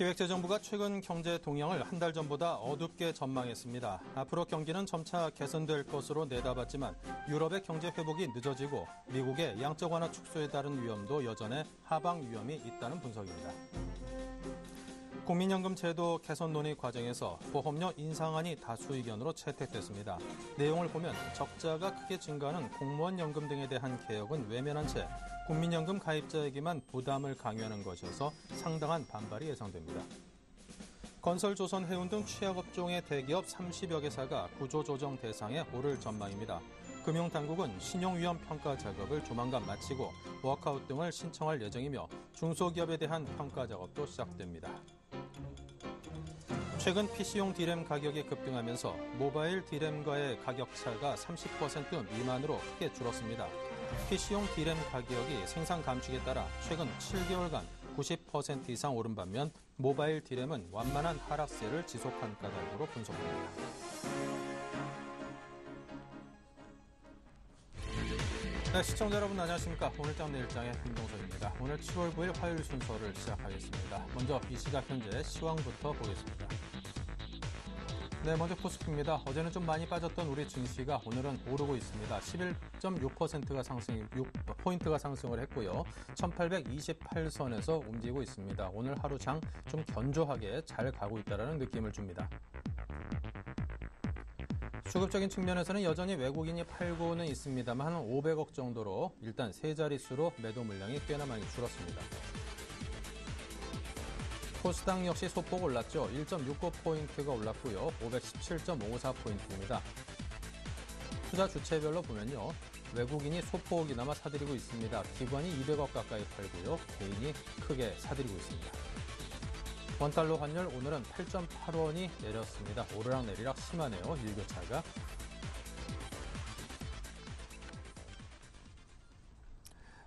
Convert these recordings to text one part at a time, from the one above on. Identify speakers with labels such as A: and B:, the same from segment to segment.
A: 기획재정부가 최근 경제 동향을 한 달 전보다 어둡게 전망했습니다. 앞으로 경기는 점차 개선될 것으로 내다봤지만 유럽의 경제 회복이 늦어지고 미국의 양적 완화 축소에 따른 위험도 여전해 하방 위험이 있다는 분석입니다. 국민연금 제도 개선 논의 과정에서 보험료 인상안이 다수 의견으로 채택됐습니다. 내용을 보면 적자가 크게 증가하는 공무원 연금 등에 대한 개혁은 외면한 채 국민연금 가입자에게만 부담을 강요하는 것이어서 상당한 반발이 예상됩니다. 건설, 조선, 해운 등 취약업종의 대기업 30여 개사가 구조조정 대상에 오를 전망입니다. 금융당국은 신용위험 평가 작업을 조만간 마치고 워크아웃 등을 신청할 예정이며 중소기업에 대한 평가 작업도 시작됩니다. 최근 PC용 D램 가격이 급등하면서 모바일 D램과의 가격 차가 30% 미만으로 크게 줄었습니다. PC용 D램 가격이 생산 감축에 따라 최근 7개월간 90% 이상 오른 반면 모바일 D램은 완만한 하락세를 지속한 까닭으로 분석됩니다. 네, 시청자 여러분 안녕하십니까. 오늘장 내일장의 김동석입니다. 오늘 7월 9일 화요일 순서를 시작하겠습니다. 먼저 이 시각 현재 시황부터 보겠습니다. 네, 먼저 코스피입니다. 어제는 좀 많이 빠졌던 우리 증시가 오늘은 오르고 있습니다. 11.6%가 상승, 6포인트가 상승을 했고요. 1828선에서 움직이고 있습니다. 오늘 하루 장 좀 견조하게 잘 가고 있다는 느낌을 줍니다. 수급적인 측면에서는 여전히 외국인이 팔고는 있습니다만 한 500억 정도로 일단 세 자릿수로 매도 물량이 꽤나 많이 줄었습니다. 코스닥 역시 소폭 올랐죠. 1.69포인트가 올랐고요. 517.54포인트입니다. 투자 주체별로 보면요. 외국인이 소폭이나마 사들이고 있습니다. 기관이 200억 가까이 팔고요. 개인이 크게 사들이고 있습니다. 원달러 환율 오늘은 8.8원이 내렸습니다. 오르락내리락 심하네요. 일교차가.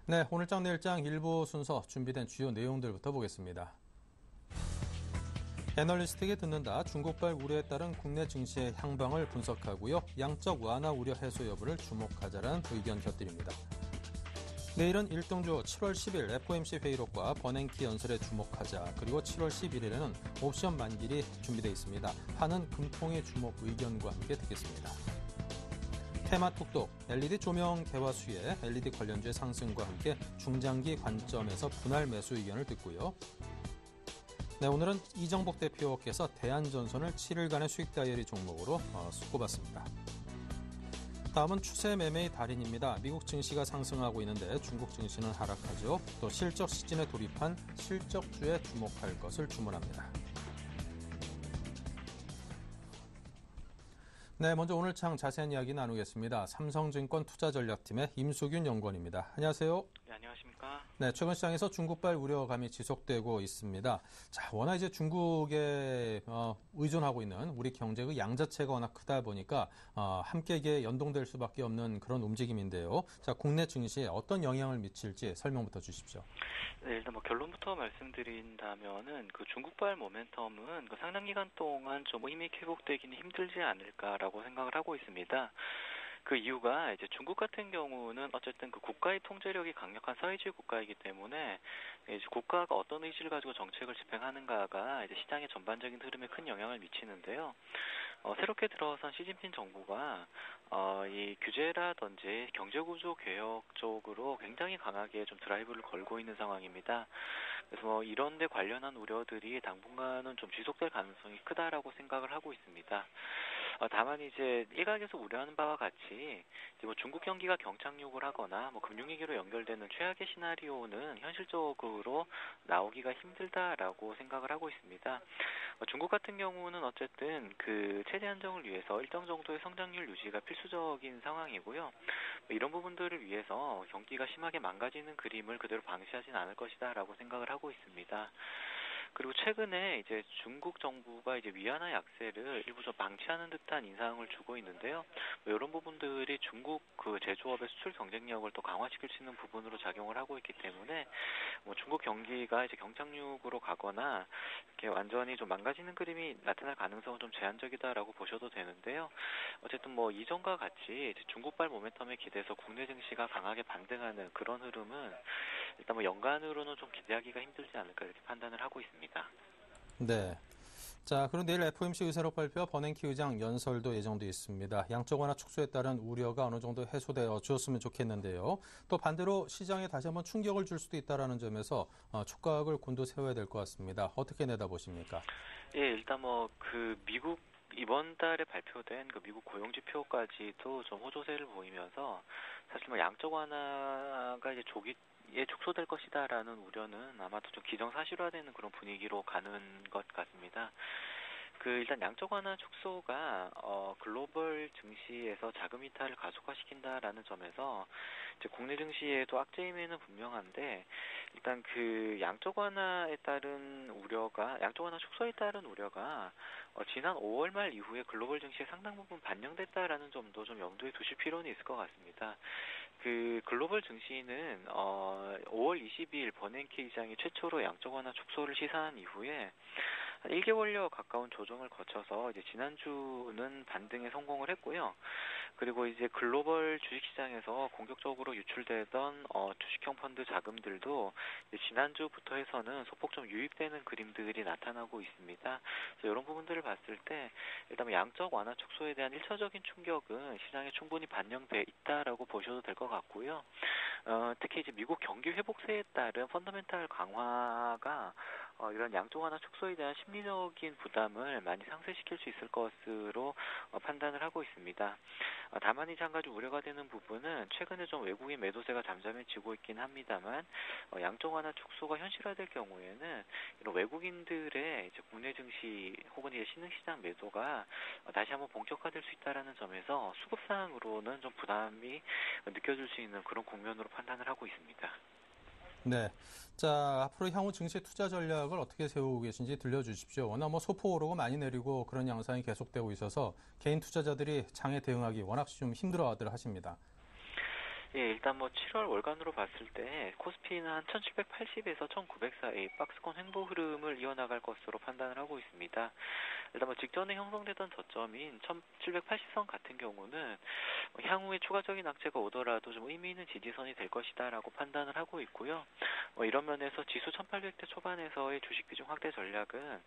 A: 네, 오늘장 내일장 일부 순서 준비된 주요 내용들부터 보겠습니다. 애널리스트에게 듣는다. 중국발 우려에 따른 국내 증시의 향방을 분석하고요. 양적 완화 우려 해소 여부를 주목하자라는 의견 곁들입니다. 내일은 일등주 7월 10일 FOMC 회의록과 버냉키 연설에 주목하자. 그리고 7월 11일에는 옵션 만기일이 준비되어 있습니다. 하는 금통의 주목 의견과 함께 듣겠습니다. 테마 톡톡, LED 조명 개화 수혜, LED 관련주의 상승과 함께 중장기 관점에서 분할 매수 의견을 듣고요. 네, 오늘은 이정복 대표께서 대한전선을 7일간의 수익 다이어리 종목으로 꼽았습니다. 다음은 추세 매매의 달인입니다. 미국 증시가 상승하고 있는데 중국 증시는 하락하죠. 또 실적 시즌에 돌입한 실적주에 주목할 것을 주문합니다. 네, 먼저 오늘 장 자세한 이야기 나누겠습니다. 삼성증권 투자전략팀의 임수균 연구원입니다. 안녕하세요.
B: 네, 안녕하십니까.
A: 네, 최근 시장에서 중국발 우려감이 지속되고 있습니다. 자, 워낙 이제 중국에 의존하고 있는 우리 경제의 양 자체가 워낙 크다 보니까 함께 이게 연동될 수밖에 없는 그런 움직임인데요. 자, 국내 증시에 어떤 영향을 미칠지 설명부터 주십시오.
B: 네, 일단 결론부터 말씀드린다면은 그 중국발 모멘텀은 그 상당 기간 동안 좀 힘이 회복되기는 힘들지 않을까라고 생각을 하고 있습니다. 그 이유가 이제 중국 같은 경우는 어쨌든 그 국가의 통제력이 강력한 사회주의 국가이기 때문에 이제 국가가 어떤 의지를 가지고 정책을 집행하는가가 이제 시장의 전반적인 흐름에 큰 영향을 미치는데요. 새롭게 들어선 시진핑 정부가 이 규제라든지 경제구조 개혁 쪽으로 굉장히 강하게 좀 드라이브를 걸고 있는 상황입니다. 그래서 이런 데 관련한 우려들이 당분간은 좀 지속될 가능성이 크다라고 생각을 하고 있습니다. 다만 이제 일각에서 우려하는 바와 같이 이제 중국 경기가 경착륙을 하거나 금융위기로 연결되는 최악의 시나리오는 현실적으로 나오기가 힘들다라고 생각을 하고 있습니다. 중국 같은 경우는 어쨌든 그 체제 안정을 위해서 일정 정도의 성장률 유지가 필수적인 상황이고요. 이런 부분들을 위해서 경기가 심하게 망가지는 그림을 그대로 방치하진 않을 것이다라고 생각을 하고 있습니다. 그리고 최근에 이제 중국 정부가 이제 위안화 약세를 일부 좀 방치하는 듯한 인상을 주고 있는데요. 이런 부분들이 중국 그 제조업의 수출 경쟁력을 또 강화시킬 수 있는 부분으로 작용을 하고 있기 때문에 중국 경기가 이제 경착륙으로 가거나 이렇게 완전히 좀 망가지는 그림이 나타날 가능성은 좀 제한적이다라고 보셔도 되는데요. 어쨌든 이전과 같이 중국발 모멘텀에 기대서 국내 증시가 강하게 반등하는 그런 흐름은 일단 연간으로는 좀 기대하기가 힘들지 않을까 이렇게 판단을 하고 있습니다.
A: 네. 자, 그리고 내일 FOMC 의사록 발표 버냉키 의장 연설도 예정돼 있습니다. 양적 완화 축소에 따른 우려가 어느 정도 해소되어 주었으면 좋겠는데요. 또 반대로 시장에 다시 한번 충격을 줄 수도 있다는 점에서 촉각을 곤두세워야 될 것 같습니다. 어떻게 내다보십니까?
B: 예, 일단 미국 이번 달에 발표된 그 미국 고용 지표까지도 좀 호조세를 보이면서 사실 양적 완화가 이제 조기에 축소될 것이다라는 우려는 아마도 좀 기정사실화되는 그런 분위기로 가는 것 같습니다. 일단 양적 완화 축소가 글로벌 증시에서 자금 이탈을 가속화시킨다라는 점에서 이제 국내 증시에도 악재임에는 분명한데, 일단 양적 완화에 따른 우려가, 양적 완화 축소에 따른 우려가 지난 5월 말 이후에 글로벌 증시에 상당 부분 반영됐다라는 점도 좀 염두에 두실 필요는 있을 것 같습니다. 글로벌 증시는 5월 22일 버냉키 의장이 최초로 양적 완화 축소를 시사한 이후에 한 1개월여 가까운 조정을 거쳐서 이제 지난주는 반등에 성공을 했고요. 그리고 이제 글로벌 주식시장에서 공격적으로 유출되던 주식형 펀드 자금들도 이제 지난주부터 해서는 소폭 좀 유입되는 그림들이 나타나고 있습니다. 그래서 이런 부분들을 봤을 때 일단 양적 완화 축소에 대한 1차적인 충격은 시장에 충분히 반영돼 있다라고 보셔도 될 것 같고요. 특히 이제 미국 경기 회복세에 따른 펀더멘탈 강화가 이런 양적 완화 축소에 대한 심리적인 부담을 많이 상쇄시킬 수 있을 것으로 판단을 하고 있습니다. 다만 이제 한 가지 우려가 되는 부분은 최근에 좀 외국인 매도세가 잠잠해지고 있긴 합니다만 양적 완화 축소가 현실화될 경우에는 이런 외국인들의 이제 국내 증시 혹은 이제 신흥시장 매도가 다시 한번 본격화될 수 있다라는 점에서 수급 사항으로는 좀 부담이 느껴질 수 있는 그런 국면으로 판단을 하고 있습니다.
A: 네. 자, 앞으로 향후 증시 투자 전략을 어떻게 세우고 계신지 들려주십시오. 워낙 소폭 오르고 많이 내리고 그런 양상이 계속되고 있어서 개인 투자자들이 장에 대응하기 워낙 좀 힘들어하들 하십니다.
B: 예, 일단 7월 월간으로 봤을 때 코스피는 한 1780에서 1900 사이 박스권 횡보 흐름을 이어나갈 것으로 판단을 하고 있습니다. 일단 직전에 형성되던 저점인 1780선 같은 경우는 향후에 추가적인 악재가 오더라도 좀 의미 있는 지지선이 될 것이다라고 판단을 하고 있고요. 이런 면에서 지수 1800대 초반에서의 주식 비중 확대 전략은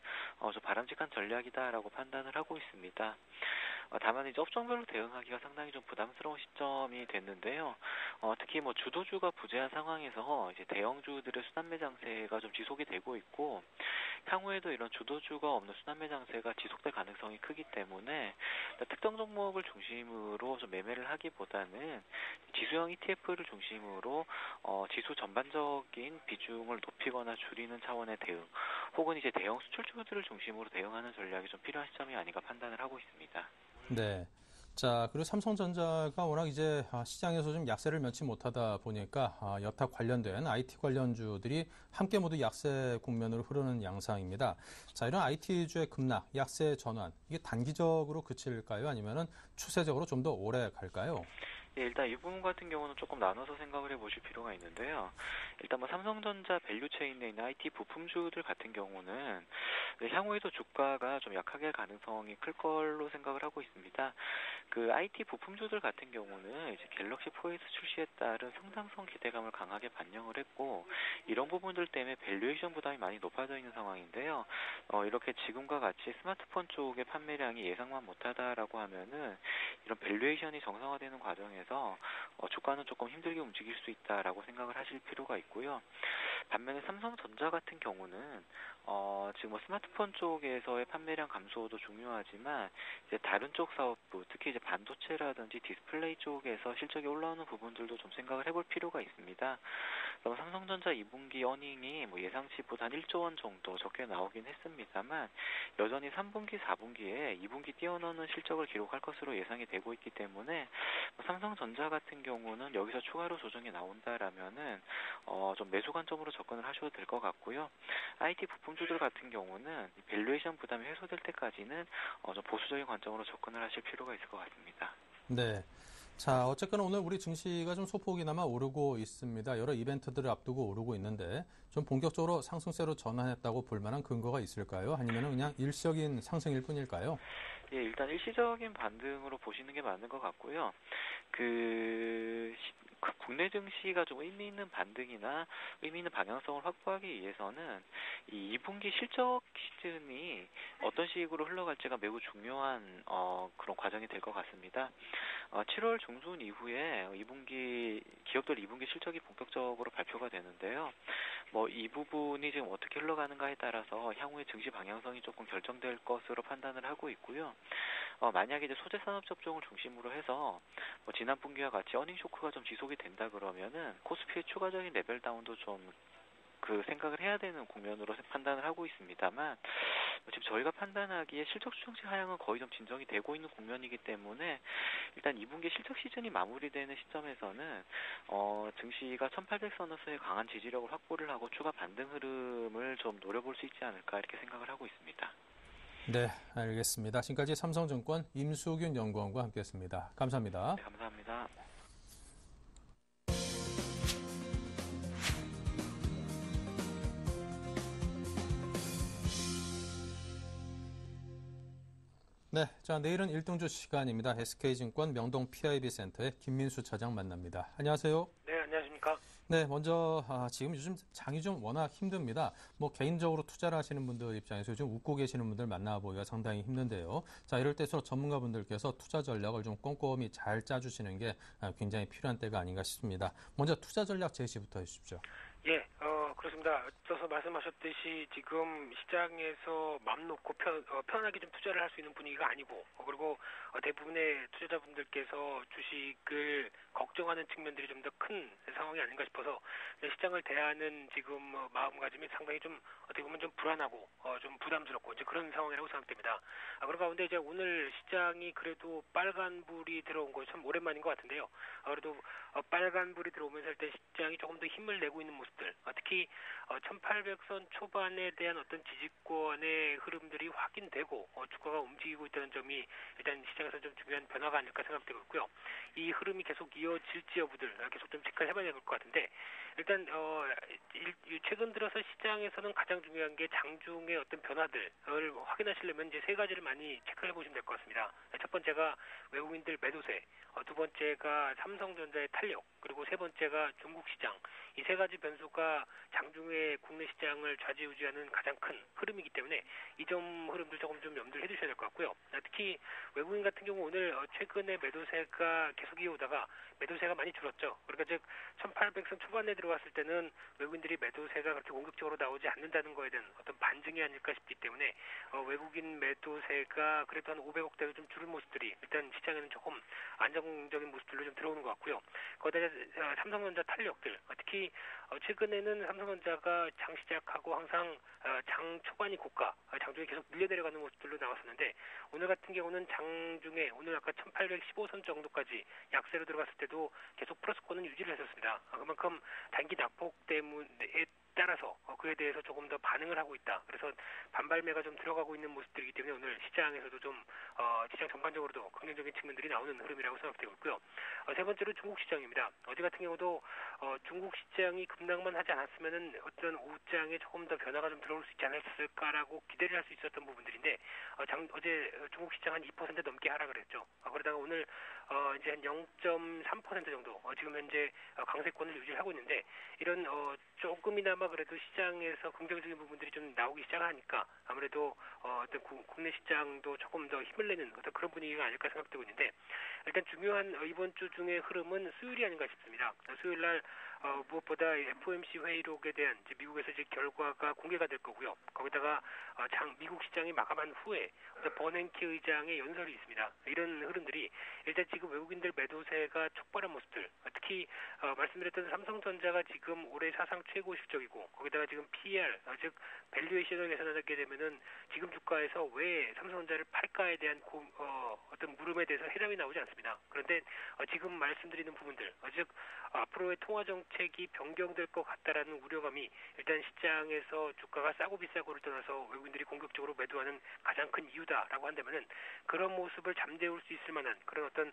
B: 좀 바람직한 전략이다라고 판단을 하고 있습니다. 다만 이제 업종별로 대응하기가 상당히 좀 부담스러운 시점이 됐는데요. 특히 주도주가 부재한 상황에서 이제 대형주들의 순환매 장세가 좀 지속이 되고 있고, 향후에도 이런 주도주가 없는 순환매 장세가 지속될 가능성이 크기 때문에 특정 종목을 중심으로 좀 매매를 하기보다는 지수형 ETF를 중심으로 지수 전반적인 비중을 높이거나 줄이는 차원의 대응, 혹은 이제 대형 수출주들을 중심으로 대응하는 전략이 좀 필요한 시점이 아닌가 판단을 하고 있습니다.
A: 네. 자, 그리고 삼성전자가 워낙 이제 시장에서 좀 약세를 면치 못하다 보니까 여타 관련된 IT 관련주들이 함께 모두 약세 국면으로 흐르는 양상입니다. 자, 이런 IT주의 급락, 약세 전환, 이게 단기적으로 그칠까요? 아니면은 추세적으로 좀 더 오래 갈까요?
B: 예, 일단 이 부분 같은 경우는 조금 나눠서 생각을 해보실 필요가 있는데요. 일단 삼성전자 밸류체인에 있는 IT 부품주들 같은 경우는 향후에도 주가가 좀 약하게 할 가능성이 클 걸로 생각을 하고 있습니다. IT 부품주들 같은 경우는 이제 갤럭시 4S 출시에 따른 성장성 기대감을 강하게 반영을 했고, 이런 부분들 때문에 밸류에이션 부담이 많이 높아져 있는 상황인데요. 이렇게 지금과 같이 스마트폰 쪽의 판매량이 예상만 못하다라고 하면은 이런 밸류에이션이 정상화되는 과정에서 주가는 조금 힘들게 움직일 수 있다라고 생각을 하실 필요가 있고요. 반면에 삼성전자 같은 경우는 지금 스마트폰 쪽에서의 판매량 감소도 중요하지만 이제 다른 쪽 사업부, 특히 이제 반도체라든지 디스플레이 쪽에서 실적이 올라오는 부분들도 좀 생각을 해볼 필요가 있습니다. 그럼 삼성전자 2분기 어닝이 예상치보다 한 1조 원 정도 적게 나오긴 했습니다만 여전히 3분기, 4분기에 2분기 뛰어넘는 실적을 기록할 것으로 예상이 되고 있기 때문에 삼성전자 같은 경우는 여기서 추가로 조정이 나온다라면은 좀 매수 관점으로 접근을 하셔도 될 것 같고요. IT 부품주들 같은 경우는 밸류에이션 부담이 해소될 때까지는 좀 보수적인 관점으로 접근을 하실 필요가 있을 것 같습니다.
A: 네. 자, 어쨌거나 오늘 우리 증시가 좀 소폭이나마 오르고 있습니다. 여러 이벤트들을 앞두고 오르고 있는데 좀 본격적으로 상승세로 전환했다고 볼 만한 근거가 있을까요? 아니면 그냥 일시적인 상승일 뿐일까요?
B: 예, 일단 일시적인 반등으로 보시는 게 맞는 것 같고요. 국내 증시가 좀 의미 있는 반등이나 의미 있는 방향성을 확보하기 위해서는 이 2분기 실적 시즌이 어떤 식으로 흘러갈지가 매우 중요한 그런 과정이 될 것 같습니다. 7월 중순 이후에 2분기 기업들 2분기 실적이 본격적으로 발표가 되는데요. 이 부분이 지금 어떻게 흘러가는가에 따라서 향후의 증시 방향성이 조금 결정될 것으로 판단을 하고 있고요. 만약에 이제 소재 산업 접종을 중심으로 해서 지난 분기와 같이 어닝 쇼크가 좀 지속이 된다 그러면은 코스피의 추가적인 레벨 다운도 좀 그 생각을 해야 되는 국면으로 판단을 하고 있습니다만 지금 저희가 판단하기에 실적 추정치 하향은 거의 좀 진정이 되고 있는 국면이기 때문에 일단 2분기 실적 시즌이 마무리되는 시점에서는 증시가 1800선에서의 강한 지지력을 확보를 하고 추가 반등 흐름을 좀 노려볼 수 있지 않을까 이렇게 생각을 하고 있습니다.
A: 네, 알겠습니다. 지금까지 삼성증권 임수균 연구원과 함께했습니다. 감사합니다.
B: 네, 감사합니다.
A: 네, 자 내일은 1등주 시간입니다. SK증권 명동 PIB센터의 김민수 차장 만납니다. 안녕하세요.
C: 네, 안녕하십니까.
A: 네, 먼저 지금 요즘 장이 좀 워낙 힘듭니다. 개인적으로 투자를 하시는 분들 입장에서 요즘 웃고 계시는 분들 만나보기가 상당히 힘든데요. 자, 이럴 때일수록 전문가분들께서 투자 전략을 좀 꼼꼼히 잘 짜주시는 게 굉장히 필요한 때가 아닌가 싶습니다. 먼저 투자 전략 제시부터 해주십시오.
C: 예, 그렇습니다. 앞서서 말씀하셨듯이 지금 시장에서 맘 놓고 편하게 좀 투자를 할 수 있는 분위기가 아니고, 그리고 대부분의 투자자분들께서 주식을 걱정하는 측면들이 좀 더 큰 상황이 아닌가 싶어서 시장을 대하는 지금 마음가짐이 상당히 좀 어떻게 보면 좀 불안하고 좀 부담스럽고 이제 그런 상황이라고 생각됩니다. 그런 가운데 이제 오늘 시장이 그래도 빨간불이 들어온 거 참 오랜만인 것 같은데요. 그래도 빨간불이 들어오면서 일단 시장이 조금 더 힘을 내고 있는 모습들, 특히 1800선 초반에 대한 어떤 지지권의 흐름들이 확인되고 주가가 움직이고 있다는 점이 일단 시장에서 좀 중요한 변화가 아닐까 생각되고 있고요. 이 흐름이 계속 이어질지 여부들 계속 좀 체크를 해봐야 될 것 같은데, 일단 최근 들어서 시장에서는 가장 중요한 게 장중의 어떤 변화들을 확인하시려면 이제 세 가지를 많이 체크해 보시면 될 것 같습니다. 첫 번째가 외국인들 매도세, 두 번째가 삼성전자의 탄력, 그리고 세 번째가 중국 시장. 이 세 가지 변수가 장중의 국내 시장을 좌지우지하는 가장 큰 흐름이기 때문에 이 점 흐름들 조금 좀 염두를 해주셔야 될 것 같고요. 특히 외국인 같은 경우 오늘 최근에 매도세가 계속 이어오다가 매도세가 많이 줄었죠. 그러니까 즉 1800선 초반에 들어왔을 때는 외국인들이 매도세가 그렇게 공격적으로 나오지 않는다는 거에 대한 어떤 반증이 아닐까 싶기 때문에 외국인 매도세가 그래도 한 500억대로 좀 줄은 모습들이 일단 시장에는 조금 안정적인 모습들로 좀 들어오는 것 같고요. 거기다가 삼성전자 탄력들, 특히 최근에는 삼성전자가 장 시작하고 항상 장 초반이 고가, 장중에 계속 밀려내려가는 모습들로 나왔었는데 오늘 같은 경우는 장중에 오늘 아까 1815선 정도까지 약세로 들어갔을 때도 계속 플러스권은 유지를 했었습니다. 그만큼 단기 낙폭 때문에 따라서 그에 대해서 조금 더 반응을 하고 있다. 그래서 반발매가 좀 들어가고 있는 모습들이기 때문에 오늘 시장에서도 좀 시장 전반적으로도 긍정적인 측면들이 나오는 흐름이라고 생각되고 있고요. 세 번째로 중국 시장입니다. 어제 같은 경우도 중국 시장이 급락만 하지 않았으면은 어떤 오후장에 조금 더 변화가 좀 들어올 수 있지 않았을까라고 기대를 할 수 있었던 부분들인데 어제 중국 시장 한 2% 넘게 하락을 했죠. 그러다가 오늘 이제 한 0.3% 정도 지금 현재 강세권을 유지하고 있는데 이런 조금이나마 그래도 시장에서 긍정적인 부분들이 좀 나오기 시작하니까 아무래도 어떤 국내 시장도 조금 더 힘을 내는 어떤 그런 분위기가 아닐까 생각되고 있는데, 일단 중요한 이번 주 중의 흐름은 수요일이 아닌가 싶습니다. 수요일 날 무엇보다 FOMC 회의록에 대한 이제 미국에서 이제 결과가 공개가 될 거고요. 거기다가 미국 시장이 마감한 후에 버냉키 의장의 연설이 있습니다. 이런 흐름들이 일단 지금 외국인들 매도세가 촉발한 모습들, 특히 말씀드렸던 삼성전자가 지금 올해 사상 최고 실적이고 거기다가 지금 PER, 즉 밸류에이션을 계산하게 되면은 지금 주가에서 왜 삼성전자를 팔까에 대한 어떤 물음에 대해서 해답이 나오지 않습니다. 그런데 지금 말씀드리는 부분들, 즉 앞으로의 통화 통화 정책이 변경될 것 같다라는 우려감이 일단 시장에서 주가가 싸고 비싸고를 떠나서 외국인들이 공격적으로 매도하는 가장 큰 이유다라고 한다면은 그런 모습을 잠재울 수 있을 만한 그런 어떤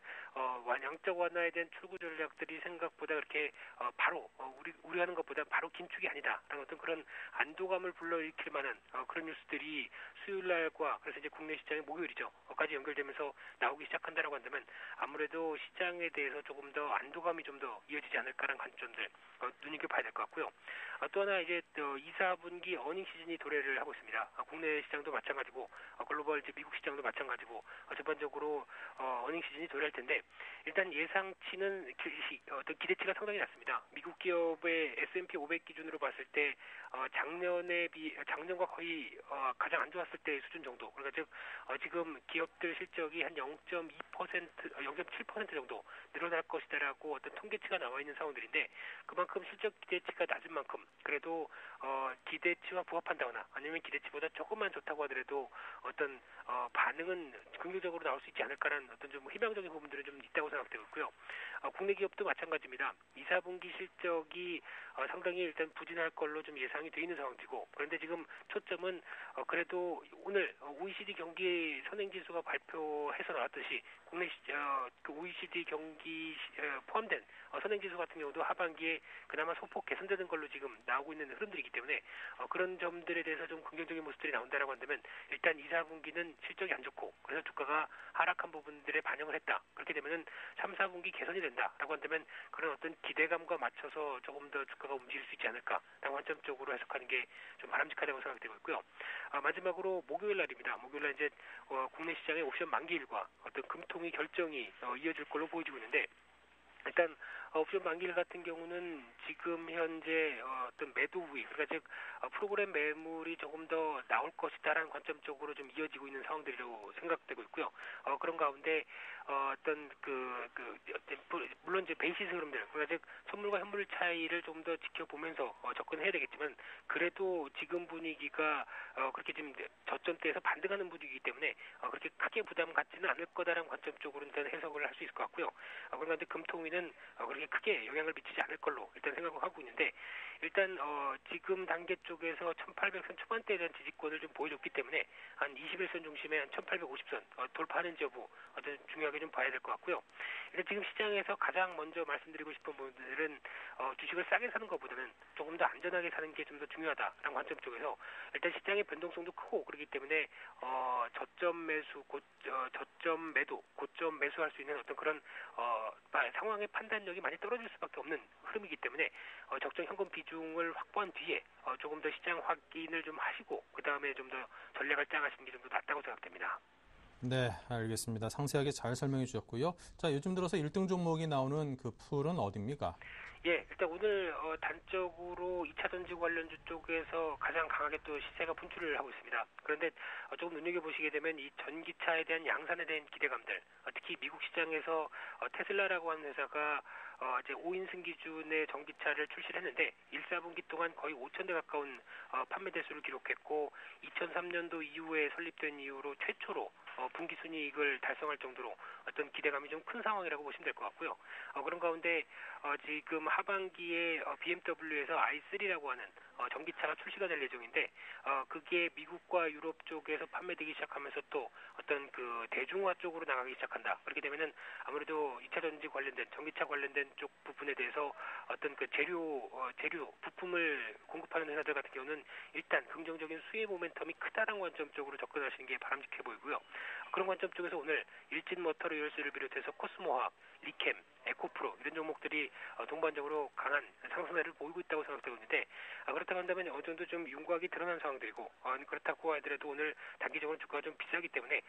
C: 양적 완화에 대한 출구 전략들이 생각보다 그렇게 바로 우려하는 것보다 바로 긴축이 아니다라는 어떤 그런 안도감을 불러일으킬 만한 그런 뉴스들이 수요일 날과 그래서 이제 국내 시장의 목요일이죠. 까지 연결되면서 나오기 시작한다라고 한다면 아무래도 시장에 대해서 조금 더 안도감이 좀 더 이어지지 않을까라는 관점들 눈여겨봐야 될 것 같고요. 또 하나 이제 2, 4분기 어닝 시즌이 도래를 하고 있습니다. 국내 시장도 마찬가지고 글로벌 이제 미국 시장도 마찬가지고 전반적으로 어닝 시즌이 도래할 텐데 일단 예상치는 어떤 기대치가 상당히 낮습니다. 미국 기업의 S&P 500 기준으로 봤을 때 작년과 거의 가장 안 좋았을 때의 수준 정도. 그러니까 즉 지금 기업들 실적이 한 0.7% 정도 늘어날 것이다라고 어떤 통계치가 나와 있는 상황들인데 그만큼 실적 기대치가 낮은 만큼 그래도 기대치와 부합한다거나 아니면 기대치보다 조금만 좋다고 하더라도 어떤 반응은 긍정적으로 나올 수 있지 않을까라는 어떤 좀 희망적인 부분들은 좀 있다고 생각되고 있고요. 국내 기업도 마찬가지입니다. 2, 4분기 실적이 상당히 일단 부진할 걸로 좀 예상이 돼 있는 상황이고 그런데 지금 초점은 그래도 오늘 OECD 경기 선행지수가 발표해서 나왔듯이 국내 그 OECD 경기 포함된 선행지수 같은 경우도 하반기에 그나마 소폭 개선되는 걸로 지금 나오고 있는 흐름들이기 때문에 그런 점들에 대해서 좀 긍정적인 모습들이 나온다라고 한다면 일단 2, 4분기는 실적이 안 좋고 그래서 주가가 하락한 부분들에 반영을 했다. 그렇게 되면은 3, 4분기 개선이 된다라고 한다면 그런 어떤 기대감과 맞춰서 조금 더 주가가 움직일 수 있지 않을까라는 관점적으로 해석하는 게 좀 바람직하다고 생각되고 있고요. 마지막으로 목요일 날입니다. 목요일 날 이제 국내 시장의 옵션 만기일과 어떤 금통위 결정이 이어질 걸로 보여지고 있는데 일단 옵션 만기일 같은 경우는 지금 현재 어떤 매도 우위, 그러니까 즉 프로그램 매물이 조금 더 나올 것이다라는 관점적으로 좀 이어지고 있는 상황들이라고 생각되고 있고요. 그런 가운데 어떤 물론 이제 베이시스 흐름들, 그러니까 즉 선물과 현물 차이를 좀 더 지켜보면서 접근해야 되겠지만 그래도 지금 분위기가 그렇게 지금 저점대에서 반등하는 분위기이기 때문에 그렇게 크게 부담 갖지는 않을 거다라는 관점적으로 일단 해석을 할 수 있을 것 같고요. 그런데 금통위는 그렇게 크게 영향을 미치지 않을 걸로 일단 생각을 하고 있는데 일단 지금 단계 쪽에서 1800선 초반대에 대한 지지권을 좀 보여줬기 때문에 한 21선 중심의 한 1850선 돌파하는지 여부 어떤 중요하게 좀 봐야 될 것 같고요. 일단 지금 시장에서 가장 먼저 말씀드리고 싶은 부분들은 주식을 싸게 사는 것보다는 조금 더 안전하게 사는 게 좀 더 중요하다라는 관점 쪽에서 일단 시장의 변동성도 크고 그렇기 때문에 저점 매수, 저점 매도, 고점 매수할 수 있는 어떤 그런 상황의 판단력이 많이 떨어질 수밖에 없는 흐름이기 때문에 적정 현금 비중을 확보한 뒤에 조금 더 시장 확인을 좀 하시고 그 다음에 좀 더 전략을 짜가시는 게 좀 더 낫다고 생각됩니다.
A: 네, 알겠습니다. 상세하게 잘 설명해 주셨고요. 자, 요즘 들어서 1등 종목이 나오는 그 풀은 어디입니까?
C: 예, 일단 오늘 단적으로 2차 전지 관련주 쪽에서 가장 강하게 또 시세가 분출을 하고 있습니다. 그런데 조금 눈여겨보시게 되면 이 전기차에 대한 양산에 대한 기대감들, 특히 미국 시장에서 테슬라라고 하는 회사가 이제 5인승 기준의 전기차를 출시를 했는데 1, 4분기 동안 거의 5,000대 가까운 판매 대수를 기록했고 2003년도 이후에 설립된 이후로 최초로 분기 순이익을 달성할 정도로 어떤 기대감이 좀 큰 상황이라고 보시면 될 것 같고요. 그런 가운데 지금 하반기에 BMW에서 i3라고 하는 전기차가 출시가 될 예정인데 그게 미국과 유럽 쪽에서 판매되기 시작하면서 또 어떤 그 대중화 쪽으로 나가기 시작한다. 그렇게 되면은 아무래도 2차 전지 관련된 전기차 관련된 쪽 부분에 대해서 어떤 그 재료 부품을 공급하는 회사들 같은 경우는 일단 긍정적인 수혜 모멘텀이 크다라는 관점적으로 접근하시는 게 바람직해 보이고요. 그런 관점 쪽에서 오늘 일진모터리얼스를 비롯해서 코스모화학, 리캠, 에코프로 이런 종목들이 동반적으로 강한 상승세를 보이고 있다고 생각되고 있는데 그렇다고 한다면 어느 정도 좀 윤곽이 드러난 상황들이고 그렇다고 하더라도 오늘 단기적으로 주가가 좀 비싸기 때문에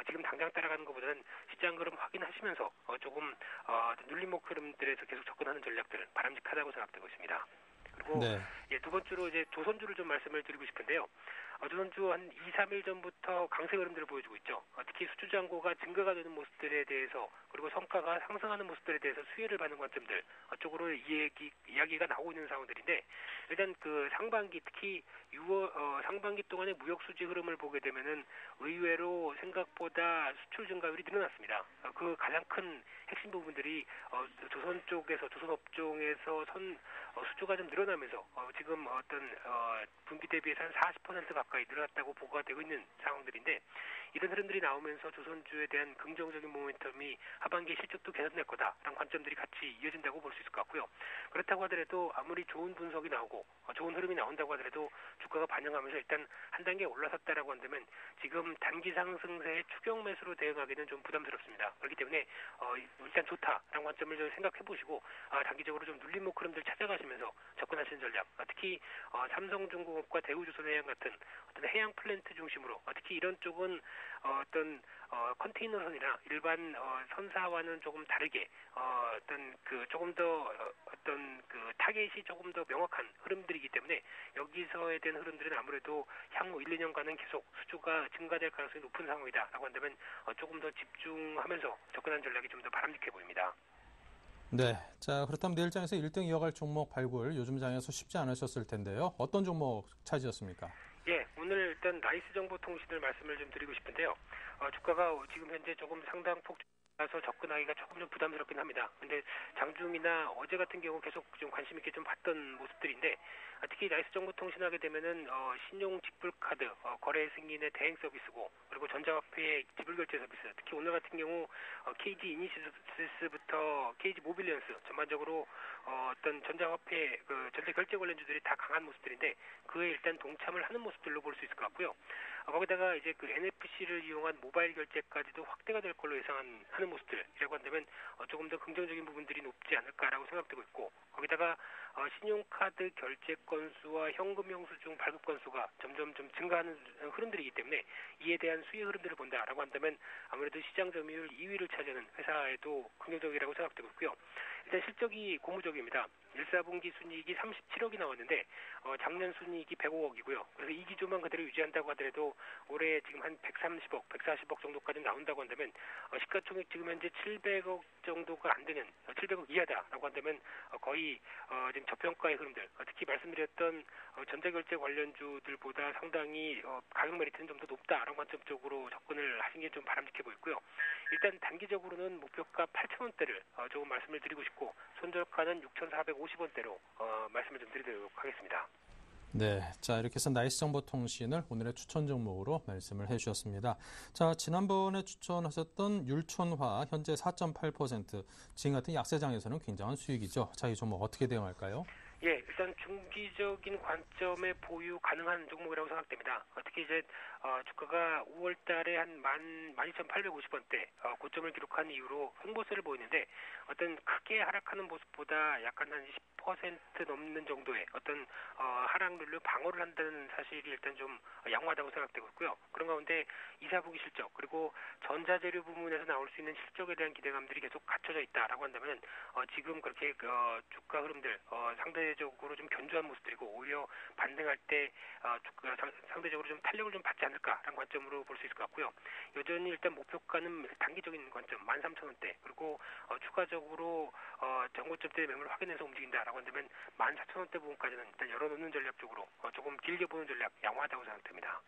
C: 지금 당장 따라가는 것보다는 시장 흐름 확인하시면서 조금 눌림목 흐름들에서 계속 접근하는 전략들은 바람직하다고 생각되고 있습니다. 그리고
A: 네.
C: 예, 두 번째로 이제 조선주를 좀 말씀을 드리고 싶은데요. 조선주 한 2, 3일 전부터 강세 흐름들을 보여주고 있죠. 특히 수주 잔고가 증가가 되는 모습들에 대해서 그리고 성과가 상승하는 모습들에 대해서 수혜를 받는 관점들 쪽으로 이야기가 나오고 있는 상황들인데 일단 그 상반기 특히 6월 상반기 동안의 무역 수지 흐름을 보게 되면은 의외로 생각보다 수출 증가율이 늘어났습니다. 그 가장 큰 핵심 부분들이 조선 쪽에서 조선 업종에서 수주가 좀 늘어나면서 지금 어떤 분기 대비해서 한 40% 가까이 늘어났다고 보고가 되고 있는 상황들인데 이런 흐름들이 나오면서 조선주에 대한 긍정적인 모멘텀이 하반기 실적도 개선될 거다라는 관점들이 같이 이어진다고 볼 수 있을 것 같고요. 그렇다고 하더라도 아무리 좋은 분석이 나오고 좋은 흐름이 나온다고 하더라도 주가가 반영하면서 일단 한 단계 올라섰다라고 한다면 지금 단기 상승세의 추격 매수로 대응하기는 좀 부담스럽습니다. 그렇기 때문에 일단 좋다라는 관점을 좀 생각해 보시고 단기적으로 좀 눌림목 흐름들 찾아가시면서 접근하시는 전략 특히 삼성중공업과 대우조선해양 같은 어떤 해양 플랜트 중심으로 특히 이런 쪽은 어떤 컨테이너선이나 일반 선사와는 조금 다르게 어떤 그 조금 더 어떤 그 타겟이 조금 더 명확한 흐름들이기 때문에 여기서에 대한 흐름들은 아무래도 향후 1, 2년간은 계속 수주가 증가될 가능성이 높은 상황이다라고 한다면 조금 더 집중하면서 접근하는 전략이 좀 더 바람직해 보입니다.
A: 네. 자, 그렇다면 내일 장에서 1등 이어갈 종목 발굴 요즘 장에서 쉽지 않으셨을 텐데요. 어떤 종목 찾으셨습니까?
C: 예, 오늘 일단 나이스정보통신을 말씀을 좀 드리고 싶은데요. 주가가 지금 현재 조금 상당폭 라서 접근하기가 조금 좀 부담스럽긴 합니다. 근데 장중이나 어제 같은 경우 계속 좀 관심 있게 좀 봤던 모습들인데 특히 나이스정보통신 하게 되면은 신용 직불카드 거래 승인의 대행 서비스고 그리고 전자화폐의 지불결제 서비스 특히 오늘 같은 경우 KG 이니시스부터 KG 모빌리언스 전반적으로 어떤 전자화폐 그 전자 결제 관련주들이 다 강한 모습들인데 그에 일단 동참을 하는 모습들로 볼 수 있을 것 같고요. 거기다가 이제 그 NFC를 이용한 모바일 결제까지도 확대가 될 걸로 예상하는 모습들이라고 한다면 조금 더 긍정적인 부분들이 높지 않을까라고 생각되고 있고 거기다가 신용카드 결제 건수와 현금 영수증 발급 건수가 점점 좀 증가하는 흐름들이기 때문에 이에 대한 수혜 흐름들을 본다라고 한다면 아무래도 시장 점유율 2위를 차지하는 회사에도 긍정적이라고 생각되고 있고요. 일단 실적이 고무적입니다. 1사분기 순이익이 37억이 나왔는데 작년 순이익이 105억이고요. 그래서 이 기조만 그대로 유지한다고 하더라도 올해 지금 한 130억, 140억 정도까지 나온다고 한다면 시가총액 지금 현재 700억 정도가 안 되는 700억 이하다라고 한다면 거의 지금 저평가의 흐름들 특히 말씀드렸던 전자결제 관련주들보다 상당히 가격 메리트는 좀 더 높다라는 관점 쪽으로 접근을 하신 게 좀 바람직해 보이고요. 일단 단기적으로는 목표가 8,000원대를 조금 말씀을 드리고 싶고 손절가는 6,450원대로 말씀을 좀 드리도록 하겠습니다.
A: 네, 자 이렇게 해서 나이스정보통신을 오늘의 추천 종목으로 말씀을 해주셨습니다. 자, 지난번에 추천하셨던 율촌화 현재 4.8%, 지금 같은 약세장에서는 굉장한 수익이죠. 자, 이 종목 어떻게 대응할까요?
C: 예, 일단 중기적인 관점에 보유 가능한 종목이라고 생각됩니다. 특히 이제 주가가 5월 달에 한 12,850원대 고점을 기록한 이후로 홍보세를 보이는데 어떤 크게 하락하는 모습보다 약간 한 10% 넘는 정도의 어떤 하락률로 방어를 한다는 사실이 일단 좀 양호하다고 생각되고 있고요. 그런 가운데 2, 4분기 실적 그리고 전자재료 부문에서 나올 수 있는 실적에 대한 기대감들이 계속 갖춰져 있다라고 한다면 지금 그렇게 주가 흐름들 상대적으로 좀 견조한 모습들이고 오히려 반등할 때 주가 상대적으로 좀 탄력을 좀 받지 않을까라는 관점으로 볼 수 있을 것 같고요. 여전히 일단 목표가는 단기적인 관점 13,000원대 그리고 추가적으로 정고점대 매물을 확인해서 움직인다라고 한다면 14,000원대 부분까지는 일단 열어놓는 전략 쪽으로 조금 길게 보는 전략 양호하다고 생각됩니다.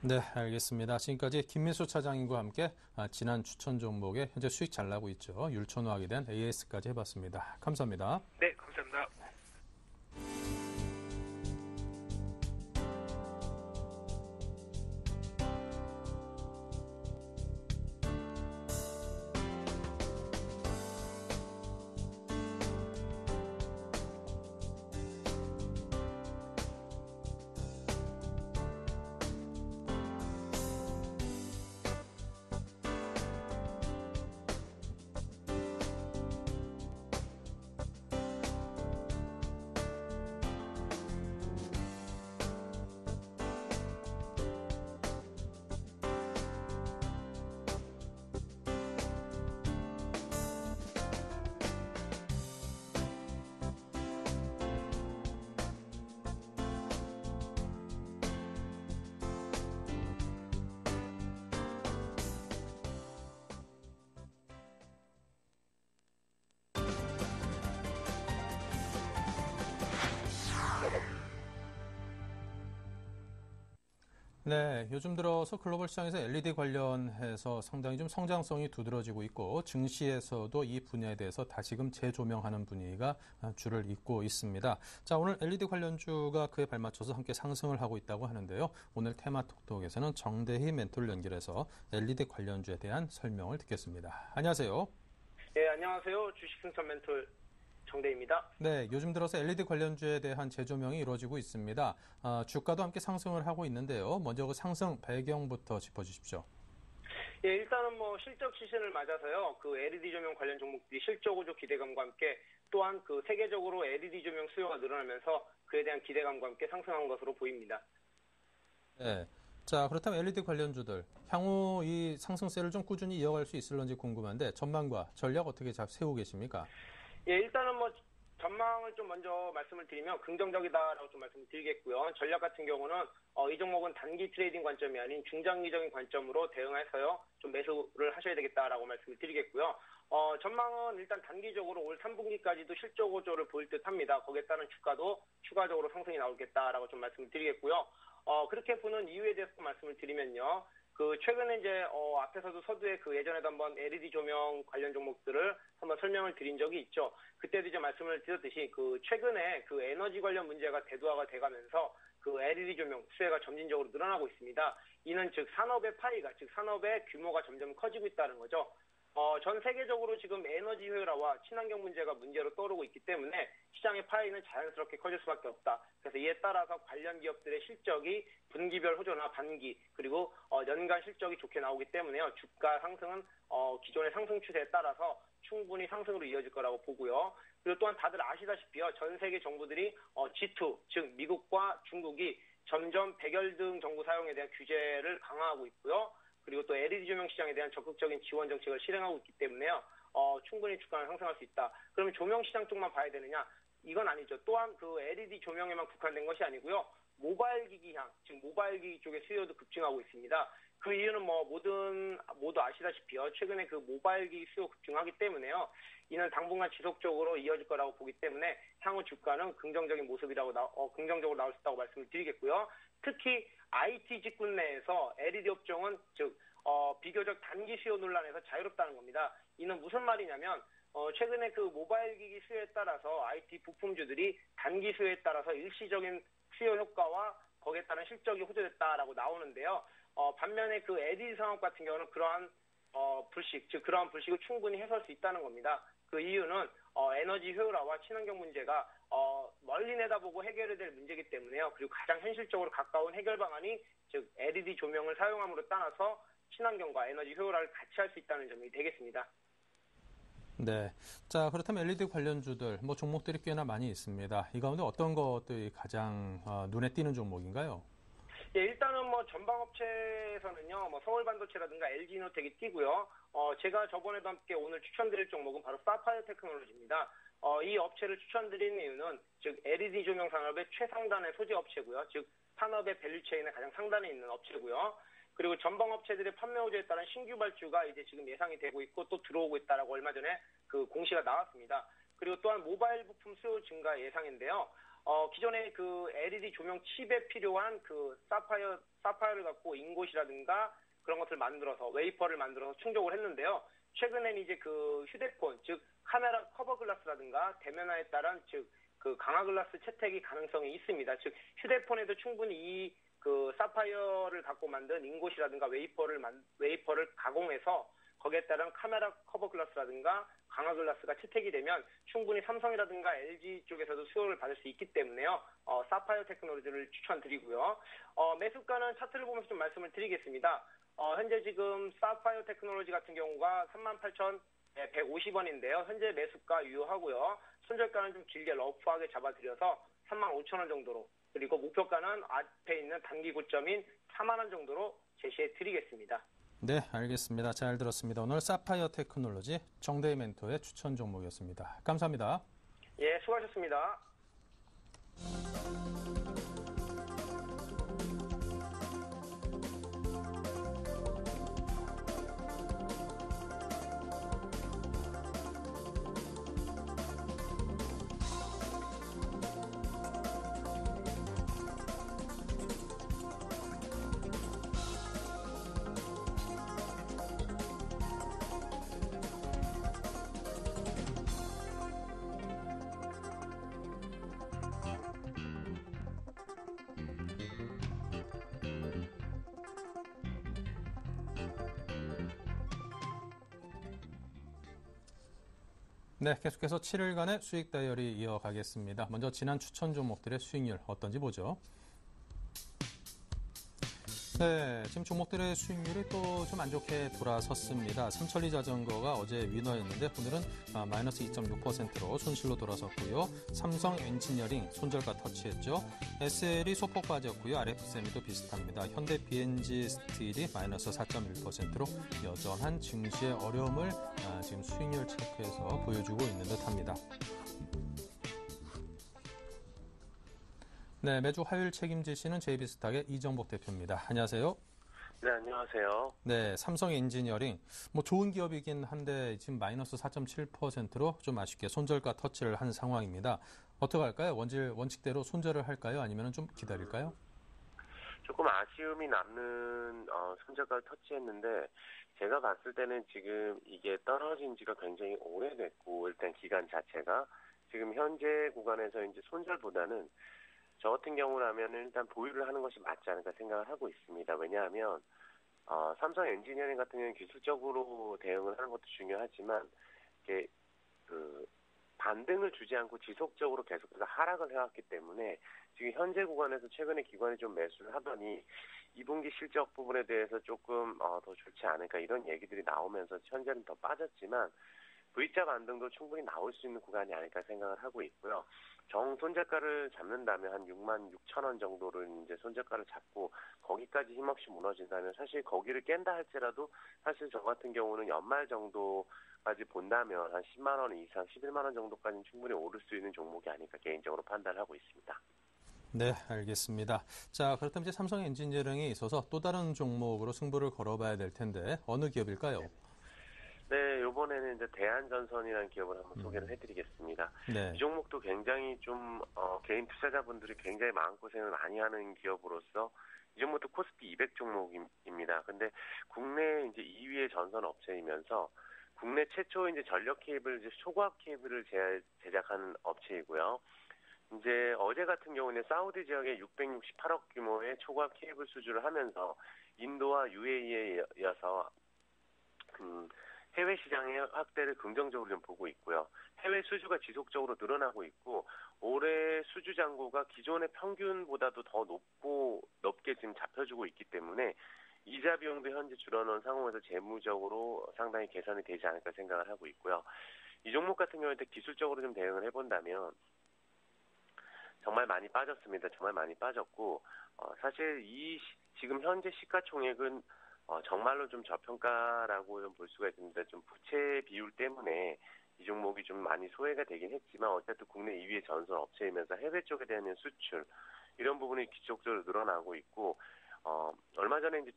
A: 네, 알겠습니다. 지금까지 김민수 차장님과 함께 지난 추천 종목에 현재 수익 잘 나고 있죠. 율촌화하게 된 AS까지 해봤습니다. 감사합니다.
C: 네, 감사합니다.
A: 네, 요즘 들어서 글로벌 시장에서 LED 관련해서 상당히 좀 성장성이 두드러지고 있고 증시에서도 이 분야에 대해서 다시금 재조명하는 분위기가 줄을 잇고 있습니다. 자, 오늘 LED 관련주가 그에 발맞춰서 함께 상승을 하고 있다고 하는데요. 오늘 테마톡톡에서는 정대희 멘토를 연결해서 LED 관련주에 대한 설명을 듣겠습니다. 안녕하세요.
D: 네, 안녕하세요. 주식승천 멘토 정대희입니다.
A: 네, 요즘 들어서 LED 관련주에 대한 재조명이 이루어지고 있습니다. 주가도 함께 상승을 하고 있는데요. 먼저 그 상승 배경부터 짚어주십시오.
D: 예, 일단은 실적 시즌을 맞아서요. 그 LED 조명 관련 종목들이 실적 우조 기대감과 함께 또한 그 세계적으로 LED 조명 수요가 늘어나면서 그에 대한 기대감과 함께 상승한 것으로 보입니다.
A: 네. 자, 그렇다면 LED 관련주들 향후 이 상승세를 좀 꾸준히 이어갈 수 있을런지 궁금한데 전망과 전략 어떻게 세우고 계십니까?
D: 예, 일단은 전망을 좀 먼저 말씀을 드리면 긍정적이다라고 좀 말씀을 드리겠고요. 전략 같은 경우는 이 종목은 단기 트레이딩 관점이 아닌 중장기적인 관점으로 대응해서요. 좀 매수를 하셔야 되겠다라고 말씀을 드리겠고요. 전망은 일단 단기적으로 올 3분기까지도 실적 호조를 보일 듯합니다. 거기에 따른 주가도 추가적으로 상승이 나오겠다라고 좀 말씀을 드리겠고요. 그렇게 보는 이유에 대해서 말씀을 드리면요. 최근에 이제, 앞에서도 서두에 예전에도 한번 LED 조명 관련 종목들을 한번 설명을 드린 적이 있죠. 그때도 이제 말씀을 드렸듯이 최근에 에너지 관련 문제가 대두화가 돼가면서 LED 조명 수혜가 점진적으로 늘어나고 있습니다. 이는 즉 산업의 파이가, 즉 산업의 규모가 점점 커지고 있다는 거죠. 전 세계적으로 지금 에너지 효율화와 친환경 문제가 문제로 떠오르고 있기 때문에 시장의 파이는 자연스럽게 커질 수밖에 없다. 그래서 이에 따라서 관련 기업들의 실적이 분기별 호조나 반기 그리고 연간 실적이 좋게 나오기 때문에요. 주가 상승은 기존의 상승 추세에 따라서 충분히 상승으로 이어질 거라고 보고요. 그리고 또한 다들 아시다시피요. 전 세계 정부들이 G2, 즉 미국과 중국이 점점 백열등 전구 사용에 대한 규제를 강화하고 있고요. 그리고 또 LED 조명 시장에 대한 적극적인 지원 정책을 실행하고 있기 때문에요. 충분히 주가는 상승할 수 있다. 그러면 조명 시장 쪽만 봐야 되느냐? 이건 아니죠. 또한 LED 조명에만 국한된 것이 아니고요. 모바일 기기향, 즉 모바일 기기 쪽의 수요도 급증하고 있습니다. 그 이유는 모두 아시다시피요. 최근에 모바일 기기 수요 급증하기 때문에요. 이는 당분간 지속적으로 이어질 거라고 보기 때문에 향후 주가는 긍정적인 모습이라고 긍정적으로 나올 수 있다고 말씀을 드리겠고요. 특히 IT 직군 내에서 LED 업종은 비교적 단기 수요 논란에서 자유롭다는 겁니다. 이는 무슨 말이냐면 최근에 모바일 기기 수요에 따라서 IT 부품주들이 단기 수요에 따라서 일시적인 수요 효과와 거기에 따른 실적이 호조됐다라고 나오는데요. 반면에 LED 산업 같은 경우는 그러한 불식, 즉 그러한 불식을 충분히 해소할 수 있다는 겁니다. 그 이유는 에너지 효율화와 친환경 문제가 멀리 내다보고 해결해야 될 문제이기 때문에요. 그리고 가장 현실적으로 가까운 해결 방안이 즉 LED 조명을 사용함으로 따라서 친환경과 에너지 효율화를 같이 할 수 있다는 점이 되겠습니다.
A: 네. 자, 그렇다면 LED 관련주들, 종목들이 꽤나 많이 있습니다. 이 가운데 어떤 것들이 가장 눈에 띄는 종목인가요?
D: 예, 일단은 전방업체에서는요, 서울반도체라든가 LG이노텍이 띄고요. 제가 저번에도 함께 오늘 추천드릴 종목은 바로 사파이어 테크놀로지입니다. 이 업체를 추천드리는 이유는 즉 LED 조명 산업의 최상단의 소재 업체고요. 즉 산업의 밸류체인의 가장 상단에 있는 업체고요. 그리고 전방업체들의 판매 호조에 따른 신규 발주가 이제 지금 예상이 되고 있고 또 들어오고 있다라고 얼마 전에 공시가 나왔습니다. 그리고 또한 모바일 부품 수요 증가 예상인데요. 기존에 LED 조명 칩에 필요한 사파이어를 갖고 인곳이라든가 그런 것을 만들어서 웨이퍼를 만들어서 충족을 했는데요. 최근엔 이제 휴대폰, 즉 카메라 커버 글라스라든가 대면화에 따른 즉 강화 글라스 채택이 가능성이 있습니다. 즉 휴대폰에도 충분히 이 사파이어를 갖고 만든 인곳이라든가 웨이퍼를 가공해서 거기에 따른 카메라 커버 글라스라든가 강화 글라스가 채택이 되면 충분히 삼성이라든가 LG 쪽에서도 수요를 받을 수 있기 때문에요. 사파이어 테크놀로지를 추천드리고요. 매수가는 차트를 보면서 좀 말씀을 드리겠습니다. 현재 지금 사파이어 테크놀로지 같은 경우가 38,150원인데요. 현재 매수가 유효하고요. 손절가는 좀 길게 러프하게 잡아드려서 35,000원 정도로 그리고 목표가는 앞에 있는 단기 고점인 4만 원 정도로 제시해 드리겠습니다.
A: 네, 알겠습니다. 잘 들었습니다. 오늘 사파이어 테크놀로지 정대희 멘토의 추천 종목이었습니다. 감사합니다.
D: 예, 수고하셨습니다.
A: 네, 계속해서 7일간의 수익 다이어리 이어가겠습니다. 먼저 지난 추천 종목들의 수익률 어떤지 보죠. 네, 지금 종목들의 수익률이 또 좀 안 좋게 돌아섰습니다. 삼천리 자전거가 어제 위너였는데 오늘은 마이너스 2.6%로 손실로 돌아섰고요. 삼성 엔지니어링 손절가 터치했죠. SL이 소폭 빠졌고요. RFSM도 비슷합니다. 현대 BNG 스틸이 마이너스 4.1%로 여전한 증시의 어려움을 지금 수익률 체크에서 보여주고 있는 듯합니다. 네, 매주 화요일 책임지시는 JB스탁의 이정복 대표입니다. 안녕하세요.
E: 네, 안녕하세요.
A: 네, 삼성 엔지니어링 좋은 기업이긴 한데 지금 마이너스 4.7%로 좀 아쉽게 손절가 터치를 한 상황입니다. 어떻게 할까요? 원칙대로 손절을 할까요? 아니면 좀 기다릴까요?
E: 조금 아쉬움이 남는 손절가를 터치했는데 제가 봤을 때는 지금 이게 떨어진 지가 굉장히 오래됐고 일단 기간 자체가 지금 현재 구간에서 이제 손절보다는 저 같은 경우라면 일단 보유를 하는 것이 맞지 않을까 생각을 하고 있습니다. 왜냐하면 삼성 엔지니어링 같은 경우는 기술적으로 대응을 하는 것도 중요하지만 이게 반등을 주지 않고 지속적으로 계속해서 하락을 해왔기 때문에 지금 현재 구간에서 최근에 기관이 좀 매수를 하더니 2분기 실적 부분에 대해서 조금 더 좋지 않을까 이런 얘기들이 나오면서 현재는 더 빠졌지만 V자 반등도 충분히 나올 수 있는 구간이 아닐까 생각을 하고 있고요. 정손절가를 잡는다면 한 6만 6천 원 정도를 이제 손절가를 잡고 거기까지 힘없이 무너진다면 사실 거기를 깬다 할지라도 사실 저 같은 경우는 연말 정도까지 본다면 한 10만 원 이상, 11만 원 정도까지는 충분히 오를 수 있는 종목이 아닐까 개인적으로 판단하고 있습니다.
A: 네, 알겠습니다. 자, 그렇다면 이제 삼성 엔지니어링에 있어서 또 다른 종목으로 승부를 걸어봐야 될 텐데 어느 기업일까요?
E: 네, 이번에는 이제 대한전선이라는 기업을 한번 소개를 해드리겠습니다.
A: 네.
E: 이 종목도 굉장히 좀 개인 투자자분들이 굉장히 마음고생을 많이 하는 기업으로서 이 종목도 코스피 200 종목입니다. 근데 국내 이제 2위의 전선 업체이면서 국내 최초 이제 전력 케이블, 이제 초고압 케이블을 제작하는 업체이고요. 이제 어제 같은 경우는 사우디 지역에 668억 규모의 초고압 케이블 수주를 하면서 인도와 UAE에 이어서 해외 시장의 확대를 긍정적으로 좀 보고 있고요. 해외 수주가 지속적으로 늘어나고 있고 올해 수주 잔고가 기존의 평균보다도 더 높게 지금 잡혀주고 있기 때문에 이자 비용도 현재 줄어놓은 상황에서 재무적으로 상당히 개선이 되지 않을까 생각을 하고 있고요. 이 종목 같은 경우에 기술적으로 좀 대응을 해본다면 정말 많이 빠졌습니다. 정말 많이 빠졌고 사실 지금 현재 시가총액은 정말로 좀 저평가라고 좀 볼 수가 있습니다. 좀 부채 비율 때문에 이 종목이 좀 많이 소외가 되긴 했지만 어쨌든 국내 2위의 전선 업체이면서 해외 쪽에 대한 수출 이런 부분이 지속적으로 늘어나고 있고 얼마 전에 이제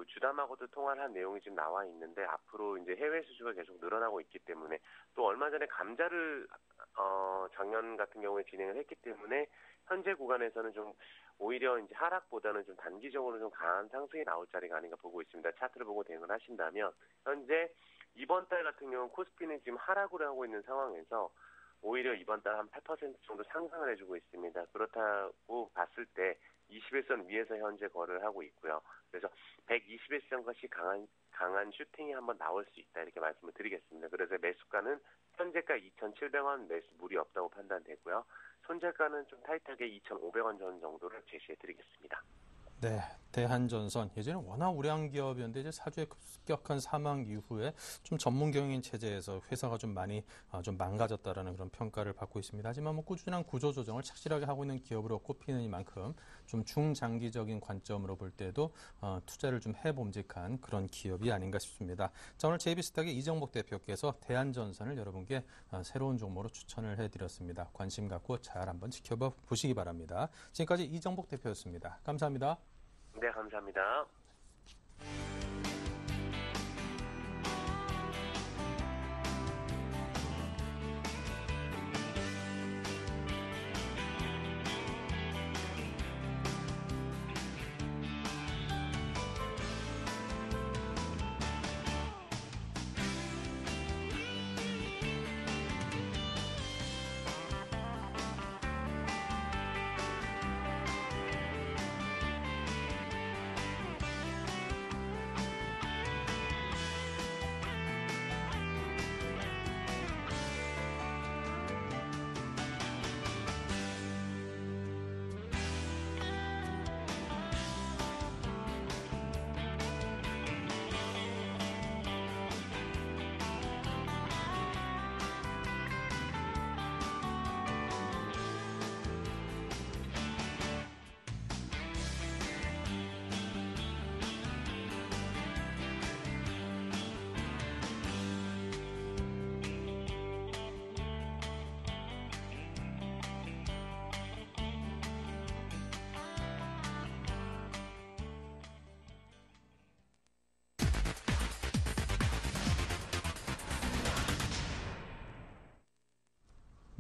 E: 주담하고도 통화를 한 내용이 지금 나와 있는데 앞으로 이제 해외 수주가 계속 늘어나고 있기 때문에 또 얼마 전에 감자를 작년 같은 경우에 진행을 했기 때문에 현재 구간에서는 좀 오히려 이제 하락보다는 좀 단기적으로 좀 강한 상승이 나올 자리가 아닌가 보고 있습니다. 차트를 보고 대응을 하신다면 현재 이번 달 같은 경우는 코스피는 지금 하락을 하고 있는 상황에서 오히려 이번 달 한 8% 정도 상승을 해주고 있습니다. 그렇다고 봤을 때 21선 위에서 현재 거래를 하고 있고요. 그래서 121선까지 강한 슈팅이 한번 나올 수 있다 이렇게 말씀을 드리겠습니다. 그래서 매수가는 현재가 2,700원 매수 무리 없다고 판단되고요. 손절가는 좀 타이트하게 2,500원 전 정도를 제시해드리겠습니다.
A: 네, 대한전선 예전에 워낙 우량 기업이었는데 이제 사주의 급격한 사망 이후에 좀 전문 경영 체제에서 회사가 좀 많이 좀 망가졌다라는 그런 평가를 받고 있습니다. 하지만 꾸준한 구조 조정을 착실하게 하고 있는 기업으로 꼽히는 이만큼 좀 중장기적인 관점으로 볼 때도 투자를 좀 해봄직한 그런 기업이 아닌가 싶습니다. 자, 오늘 JB스탁의 이정복 대표께서 대한전선을 여러분께 새로운 종목으로 추천을 해드렸습니다. 관심 갖고 잘 한번 지켜봐 보시기 바랍니다. 지금까지 이정복 대표였습니다. 감사합니다.
E: 네, 감사합니다.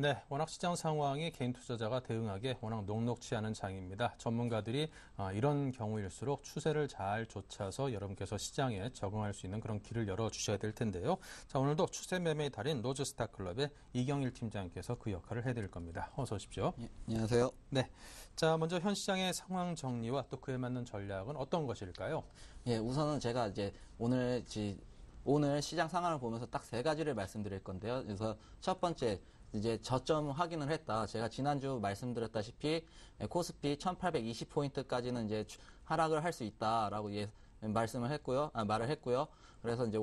A: 네, 워낙 시장 상황이 개인 투자자가 대응하기에 워낙 녹록치 않은 장입니다. 전문가들이 이런 경우일수록 추세를 잘 좇아서 여러분께서 시장에 적응할 수 있는 그런 길을 열어주셔야 될 텐데요. 자, 오늘도 추세 매매의 달인 로즈스타클럽의 이경일 팀장께서 그 역할을 해드릴 겁니다. 어서 오십시오.
F: 예, 안녕하세요.
A: 네, 자 먼저 현 시장의 상황 정리와 또 그에 맞는 전략은 어떤 것일까요?
F: 예, 우선은 제가 이제 오늘 시장 상황을 보면서 딱 세 가지를 말씀드릴 건데요. 그래서 첫 번째, 이제 저점 확인을 했다. 제가 지난주 말씀드렸다시피 코스피 1820포인트까지는 이제 하락을 할 수 있다라고 말을 했고요. 그래서 이제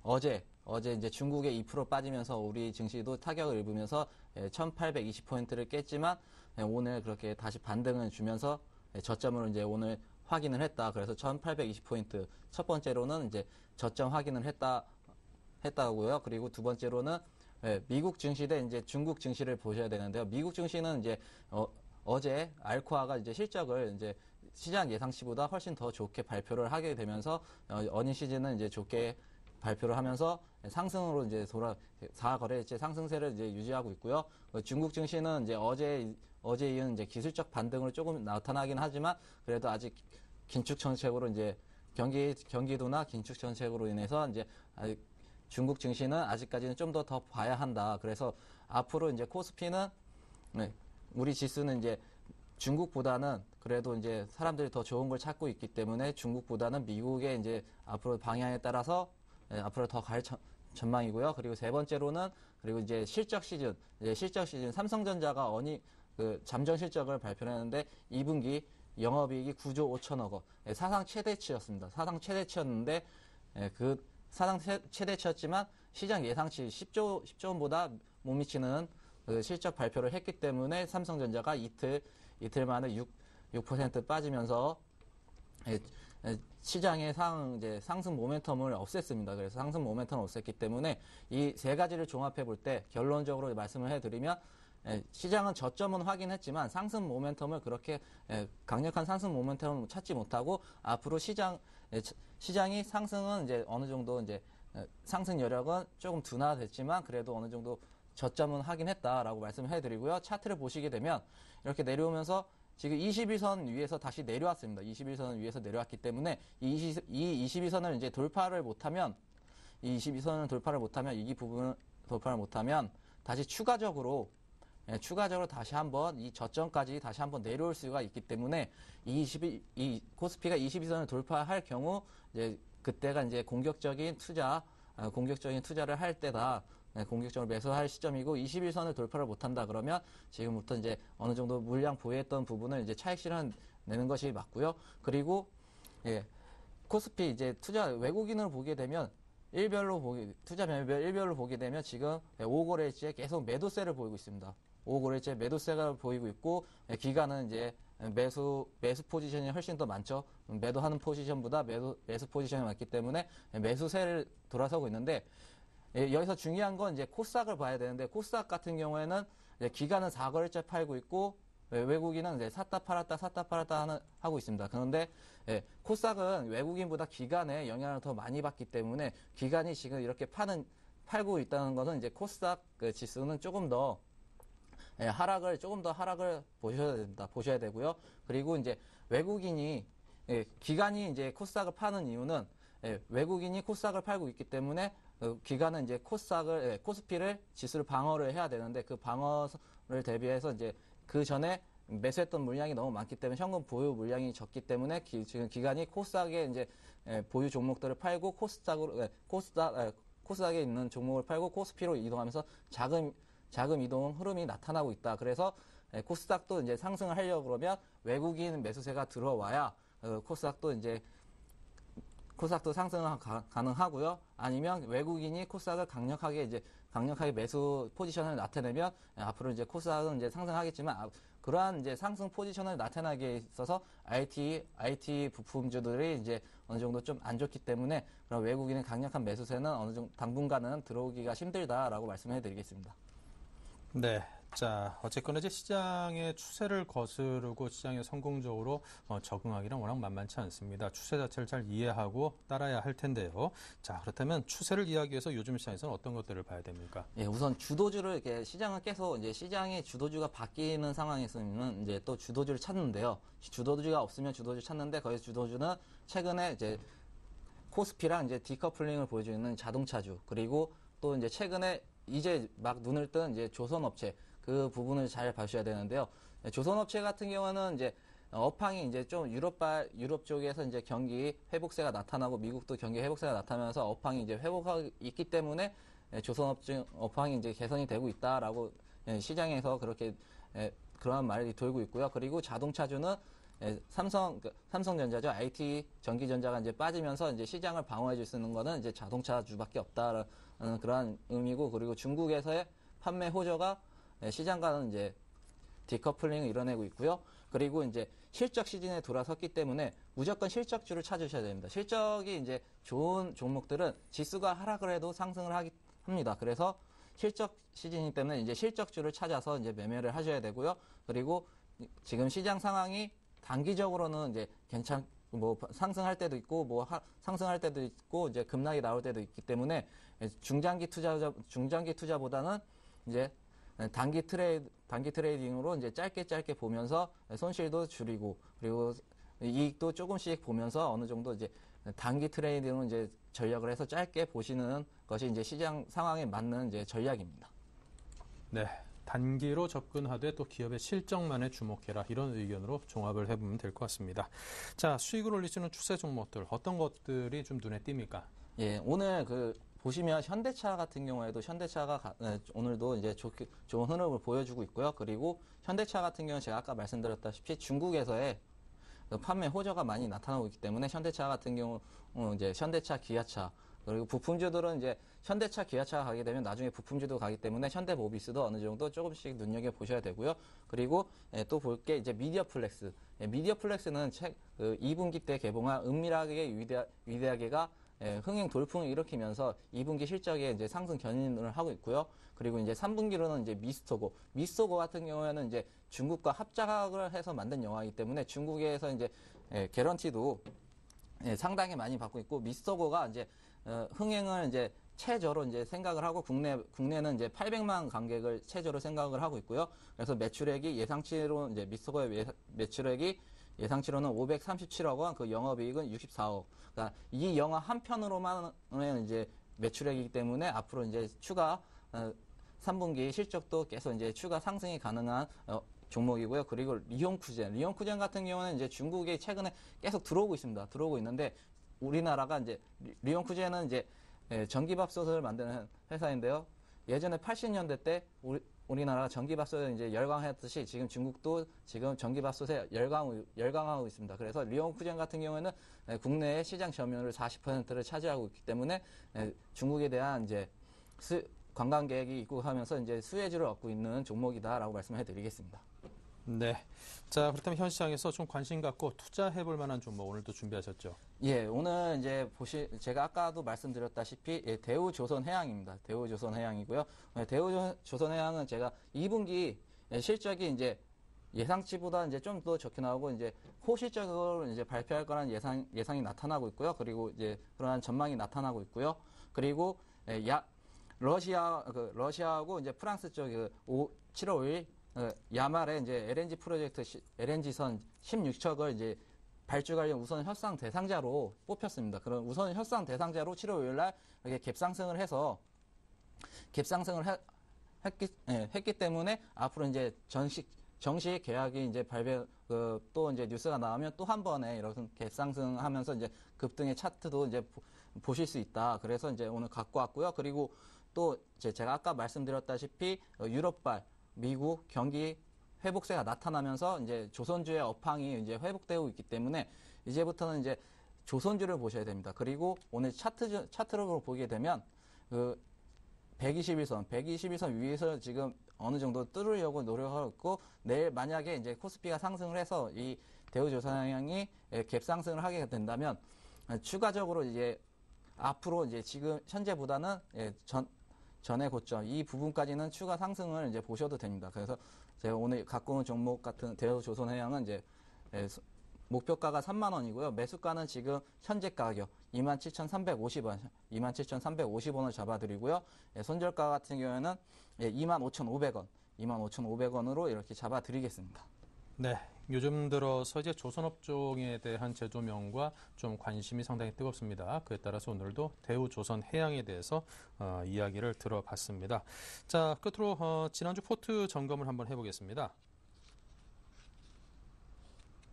F: 어제 이제 중국의 2% 빠지면서 우리 증시도 타격을 입으면서 1820포인트를 깼지만 오늘 그렇게 다시 반등을 주면서 저점으로 이제 오늘 확인을 했다. 그래서 1820포인트 첫 번째로는 이제 저점 확인을 했다고요. 그리고 두 번째로는 미국 증시 대 이제 중국 증시를 보셔야 되는데요. 미국 증시는 이제 어제 알코아가 이제 실적을 이제 시장 예상치보다 훨씬 더 좋게 발표를 하게 되면서 어닝 시즌은 이제 좋게 발표를 하면서 상승으로 이제 4거래일째 상승세를 이제 유지하고 있고요. 중국 증시는 이제 어제 이은 이제 기술적 반등으로 조금 나타나긴 하지만 그래도 아직 긴축 정책으로 이제 경기도나 긴축 정책으로 인해서 이제 중국 증시는 아직까지는 좀 더 봐야 한다. 그래서 앞으로 이제 코스피는 우리 지수는 이제 중국보다는 그래도 이제 사람들이 더 좋은 걸 찾고 있기 때문에 중국보다는 미국의 이제 앞으로 방향에 따라서 앞으로 더 갈 전망이고요. 그리고 세 번째로는 그리고 이제 실적 시즌 삼성전자가 잠정 실적을 발표했는데 2분기 영업이익이 9조 5천억 원, 사상 최대치였습니다. 사상 최대치였는데 그 사상 최대치였지만 시장 예상치 10조 원보다 못 미치는 그 실적 발표를 했기 때문에 삼성전자가 이틀 만에 6% 빠지면서 시장의 상승 모멘텀을 없앴습니다. 그래서 상승 모멘텀을 없앴기 때문에 이 세 가지를 종합해 볼 때 결론적으로 말씀을 해드리면 시장은 저점은 확인했지만 상승 모멘텀을 그렇게 강력한 상승 모멘텀을 찾지 못하고 앞으로 시장이 상승은 이제 어느 정도 이제 상승 여력은 조금 둔화됐지만 그래도 어느 정도 저점은 확인했다라고 말씀을 해드리고요. 차트를 보시게 되면 이렇게 내려오면서 지금 21선 위에서 다시 내려왔습니다. 21선 위에서 내려왔기 때문에 이 22선을 이제 돌파를 못하면 이 부분을 돌파를 못하면 다시 추가적으로 다시 한번 이 저점까지 다시 한번 내려올 수가 있기 때문에 이 코스피가 22선을 돌파할 경우 이제 그때가 이제 공격적인 투자를 할 때다. 공격적으로 매수할 시점이고 21선을 돌파를 못한다 그러면 지금부터 이제 어느 정도 물량 보유했던 부분을 이제 차익 실현내는 것이 맞고요. 그리고 코스피 이제 외국인을 보게 되면 투자 매매별 일별로 보게 되면 지금 5거래일째 계속 매도세를 보이고 있습니다. 5거래일째 매도세가 보이고 있고 기간은 이제 매수 포지션이 훨씬 더 많죠. 매도하는 포지션보다 매수 포지션이 많기 때문에 매수세를 돌아서고 있는데 여기서 중요한 건 이제 코스닥을 봐야 되는데 코스닥 같은 경우에는 기간은 4거래일째 팔고 있고 외국인은 이제 샀다 팔았다 하고 있습니다. 그런데 코스닥은 외국인보다 기간에 영향을 더 많이 받기 때문에 기간이 지금 이렇게 팔고 있다는 것은 이제 코스닥 지수는 조금 더 하락을 보셔야 되고요. 그리고 이제 외국인이 기간이 이제 코스닥을 파는 이유는 외국인이 코스닥을 팔고 있기 때문에 기간은 이제 코스피를 지수를 방어를 해야 되는데 그 방어를 대비해서 이제 그 전에 매수했던 물량이 너무 많기 때문에 현금 보유 물량이 적기 때문에 지금 기간이 코스닥에 이제 보유 종목들을 팔고 코스닥에 있는 종목을 팔고 코스피로 이동하면서 자금 이동 흐름이 나타나고 있다. 그래서 코스닥도 이제 상승을 하려고 그러면 외국인 매수세가 들어와야 코스닥도 상승은 가능하고요. 아니면 외국인이 코스닥을 강력하게 매수 포지션을 나타내면 앞으로 이제 코스닥은 이제 상승하겠지만 그러한 이제 상승 포지션을 나타나게 있어서 IT 부품주들이 이제 어느 정도 좀 안 좋기 때문에 그런 외국인의 강력한 매수세는 어느 정도 당분간은 들어오기가 힘들다라고 말씀해 드리겠습니다.
A: 네. 자, 어쨌거나 이제 시장의 추세를 거스르고 시장에 성공적으로 적응하기는 워낙 만만치 않습니다. 추세 자체를 잘 이해하고 따라야 할 텐데요. 자, 그렇다면 추세를 이해하기 위해서 요즘 시장에서는 어떤 것들을 봐야 됩니까?
F: 예, 우선 주도주를 이렇게 시장을 계속 이제 시장의 주도주가 바뀌는 상황에서는 이제 또 주도주를 찾는데요. 주도주가 없으면 주도주 찾는데 거기서 주도주는 최근에 이제 코스피랑 이제 디커플링을 보여주는 자동차주, 그리고 또 이제 최근에 이제 막 눈을 뜬 이제 조선업체, 그 부분을 잘 봐주셔야 되는데요. 조선업체 같은 경우는 이제 업황이 이제 좀 유럽 쪽에서 이제 경기 회복세가 나타나고 미국도 경기 회복세가 나타나면서 업황이 이제 회복하고 있기 때문에 조선업체 업황이 이제 개선이 되고 있다라고 시장에서 그렇게 그러한 말이 돌고 있고요. 그리고 자동차주는 삼성전자죠. IT 전기전자가 이제 빠지면서 이제 시장을 방어해 줄 수 있는 거는 이제 자동차주밖에 없다라는 그러한 의미고, 그리고 중국에서의 판매 호조가 시장과는 이제 디커플링을 이뤄내고 있고요. 그리고 이제 실적 시즌에 돌아섰기 때문에 무조건 실적주를 찾으셔야 됩니다. 실적이 이제 좋은 종목들은 지수가 하락을 해도 상승을 합니다. 그래서 실적 시즌이기 때문에 이제 실적주를 찾아서 이제 매매를 하셔야 되고요. 그리고 지금 시장 상황이 단기적으로는 이제 뭐 상승할 때도 있고 뭐 상승할 때도 있고 이제 급락이 나올 때도 있기 때문에 중장기 투자보다는 이제 단기 트레이딩으로 이제 짧게 보면서 손실도 줄이고, 그리고 이익도 조금씩 보면서 어느 정도 이제 단기 트레이딩으로 이제 전략을 해서 짧게 보시는 것이 이제 시장 상황에 맞는 이제 전략입니다.
A: 네. 단기로 접근하되 또 기업의 실적만에 주목해라, 이런 의견으로 종합을 해보면 될 것 같습니다. 자, 수익을 올리시는 추세 종목들 어떤 것들이 좀 눈에 띕니까?
F: 예, 오늘 보시면 현대차 같은 경우에도 현대차가 오늘도 이제 좋은 흐름을 보여주고 있고요. 그리고 현대차 같은 경우는 제가 아까 말씀드렸다시피 중국에서의 판매 호조가 많이 나타나고 있기 때문에 현대차 같은 경우 이제 현대차, 기아차, 그리고 부품주들은 이제 현대차, 기아차가 가게 되면 나중에 부품주도 가기 때문에 현대모비스도 어느 정도 조금씩 눈여겨 보셔야 되고요. 그리고 또 볼 게 이제 미디어플렉스. 미디어플렉스는 2분기 때 개봉한 은밀하게 위대하게가 흥행 돌풍을 일으키면서 2분기 실적에 이제 상승 견인을 하고 있고요. 그리고 이제 3분기로는 이제 미스토고 같은 경우에는 이제 중국과 합작을 해서 만든 영화이기 때문에 중국에서 이제 개런티도 상당히 많이 받고 있고, 미스토고가 이제 흥행을 이제 최저로 이제 생각을 하고 국내는 이제 800만 관객을 최저로 생각을 하고 있고요. 그래서 매출액이 예상치로 이제 미스토고의 매출액이 예상치로는 537억 원, 그 영업이익은 64억. 그러니까 이 영화 한 편으로만 이제 매출액이기 때문에 앞으로 이제 추가 3분기 실적도 계속 이제 추가 상승이 가능한 종목이고요. 그리고 리옹쿠젠 같은 경우는 이제 중국에 최근에 계속 들어오고 있습니다. 들어오고 있는데 우리나라가 이제 리옹쿠젠은 이제 전기밥솥을 만드는 회사인데요. 예전에 80년대 때 우리나라가 전기밥솥에 이제 열광했듯이 지금 중국도 지금 전기밥솥에 열광하고 있습니다. 그래서 리옹쿠젠 같은 경우에는 국내의 시장 점유율 40%를 차지하고 있기 때문에 중국에 대한 이제 관광객이 입국하면서 이제 수혜주를 얻고 있는 종목이다라고 말씀해 드리겠습니다.
A: 네. 자, 그렇다면 현 시장에서 좀 관심 갖고 투자해 볼 만한 종목 오늘도 준비하셨죠?
F: 예, 오늘 이제 제가 아까도 말씀드렸다시피 대우조선해양입니다. 대우조선해양이고요. 대우조선해양은 제가 2분기 실적이 이제 예상치보다 이제 좀 더 좋게 나오고 이제 호실적으로 이제 발표할 거라는 예상이 나타나고 있고요. 그리고 이제 그러한 전망이 나타나고 있고요. 그리고 러시아하고 이제 프랑스 쪽 7월 5일 야말에 이제 LNG 프로젝트 LNG선 16척을 이제 발주관련 우선 협상 대상자로 뽑혔습니다. 그런 우선 협상 대상자로 7월 5일 날 이렇게 갭상승을 했기 때문에 앞으로 이제 정식 계약이 이제 또 이제 뉴스가 나오면 또 한 번에 이렇게 갭상승하면서 이제 급등의 차트도 이제 보실 수 있다. 그래서 이제 오늘 갖고 왔고요. 그리고 또 제가 아까 말씀드렸다시피 유럽발 미국 경기 회복세가 나타나면서 이제 조선주의 업황이 이제 회복되고 있기 때문에 이제부터는 이제 조선주를 보셔야 됩니다. 그리고 오늘 차트로 보게 되면 121선 위에서 지금 어느 정도 뚫으려고 노력하고 있고, 내일 만약에 이제 코스피가 상승을 해서 이 대우조선해양이 갭상승을 하게 된다면 추가적으로 이제 앞으로 이제 지금 현재보다는 전의 고점 이 부분까지는 추가 상승을 이제 보셔도 됩니다. 그래서 제가 오늘 갖고 온 종목 같은 대우조선해양은 이제 목표가가 3만 원이고요. 매수가는 지금 현재 가격 27,350원, 27,350원을 잡아드리고요. 손절가 같은 경우에는 25,500원, 25,500원으로 이렇게 잡아드리겠습니다.
A: 네, 요즘 들어서 이제 조선업종에 대한 재조명과 좀 관심이 상당히 뜨겁습니다. 그에 따라서 오늘도 대우조선해양에 대해서 이야기를 들어봤습니다. 자, 끝으로 지난주 포트 점검을 한번 해보겠습니다.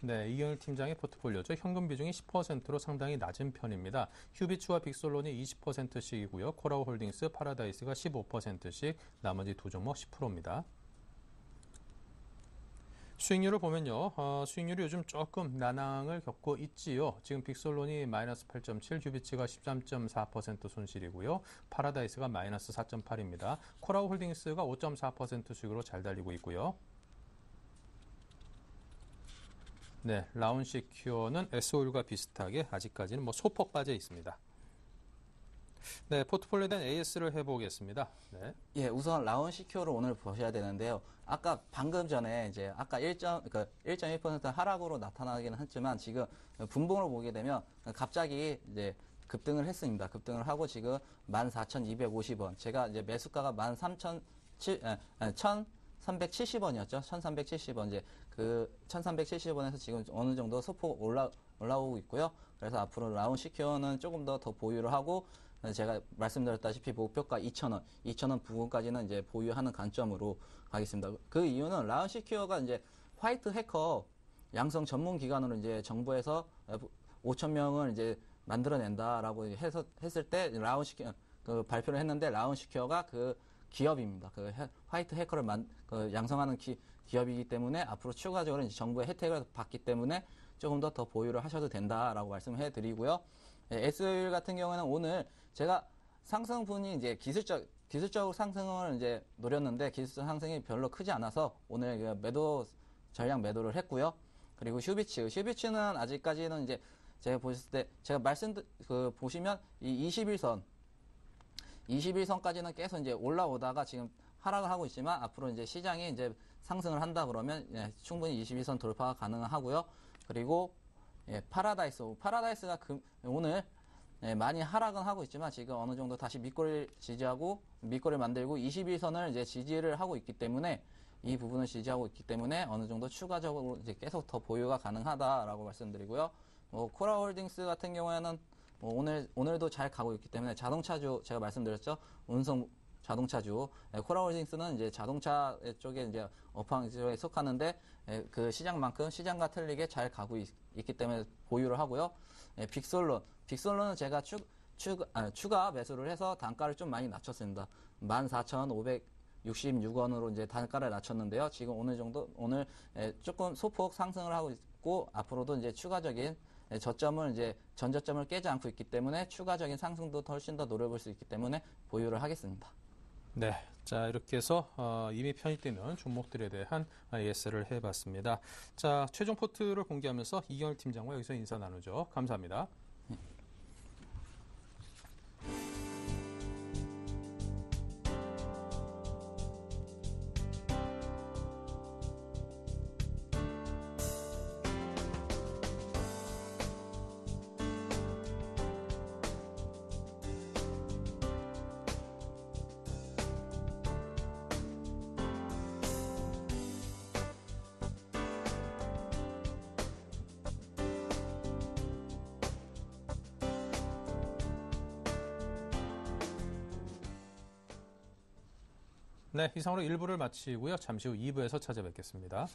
A: 네, 이경일 팀장의 포트폴리오죠. 현금 비중이 10%로 상당히 낮은 편입니다. 휴비츠와 빅솔론이 20%씩이고요. 코라우홀딩스, 파라다이스가 15%씩, 나머지 두 종목 10%입니다. 수익률을 보면요. 수익률이 요즘 조금 난항을 겪고 있지요. 지금 빅솔론이 마이너스 8.7, 휴비츠가 13.4% 손실이고요. 파라다이스가 마이너스 4.8입니다. 코라우홀딩스가 5.4% 수익으로 잘 달리고 있고요. 네, 라운시큐어는 S-오일과 비슷하게 아직까지는 소폭 빠져 있습니다. 네, 포트폴리오에 대한 AS를 해보겠습니다. 네.
F: 예, 우선 라운시큐어를 오늘 보셔야 되는데요. 아까 방금 전에 이제 아까 1.1% 하락으로 나타나기는 했지만 지금 분봉을 보게 되면 갑자기 이제 급등을 했습니다. 급등을 하고 지금 14,250원. 제가 이제 매수가가 1,370원이었죠. 1,370원. 이제 그 1,370원에서 지금 어느 정도 소폭 올라오고 있고요. 그래서 앞으로 라운시큐어는 조금 더 보유를 하고 제가 말씀드렸다시피 목표가 2,000원, 2,000원 부근까지는 이제 보유하는 관점으로 가겠습니다. 그 이유는 라운시큐어가 이제 화이트 해커 양성 전문 기관으로 이제 정부에서 5,000명을 이제 만들어낸다라고 했을 때 라운시큐어 발표를 했는데 라운시큐어가 그 기업입니다. 그 화이트 해커를 양성하는 기업이기 때문에 앞으로 추가적으로 이제 정부의 혜택을 받기 때문에 조금 더 보유를 하셔도 된다라고 말씀을 해드리고요. S-오일 같은 경우에는 오늘 제가 상승분이 이제 기술적으로 상승을 이제 노렸는데 기술적 상승이 별로 크지 않아서 오늘 전량 매도를 했고요. 그리고 휴비츠는 아직까지는 이제 제가 보셨을 때 제가 보시면 이 21선까지는 계속 이제 올라오다가 지금 하락을 하고 있지만 앞으로 이제 시장이 이제 상승을 한다 그러면 충분히 21선 돌파가 가능하고요. 그리고 파라다이스가 오늘 많이 하락은 하고 있지만 지금 어느 정도 다시 밑거리를 지지하고 밑거리를 만들고 21선을 이제 지지를 하고 있기 때문에 이 부분을 지지하고 있기 때문에 어느 정도 추가적으로 이제 계속 더 보유가 가능하다라고 말씀드리고요. 코라홀딩스 같은 경우에는 오늘도 잘 가고 있기 때문에 자동차주 제가 말씀드렸죠. 운송 자동차주 코라홀딩스는 이제 자동차 쪽에 이제 업황 쪽에 속하는데 그 시장과 틀리게 잘 가고 있기 때문에 보유를 하고요. 빅솔론은 제가 추가 매수를 해서 단가를 좀 많이 낮췄습니다. 14,566원으로 이제 단가를 낮췄는데요. 지금 오늘 조금 소폭 상승을 하고 있고 앞으로도 이제 추가적인 저점을 이제 전저점을 깨지 않고 있기 때문에 추가적인 상승도 훨씬 더 노려볼 수 있기 때문에 보유를 하겠습니다.
A: 네, 자 이렇게 해서 이미 편입되는 종목들에 대한 AS를 해봤습니다. 자, 최종 포트를 공개하면서 이경일 팀장과 여기서 인사 나누죠. 감사합니다. 네, 이상으로 1부를 마치고요. 잠시 후 2부에서 찾아뵙겠습니다.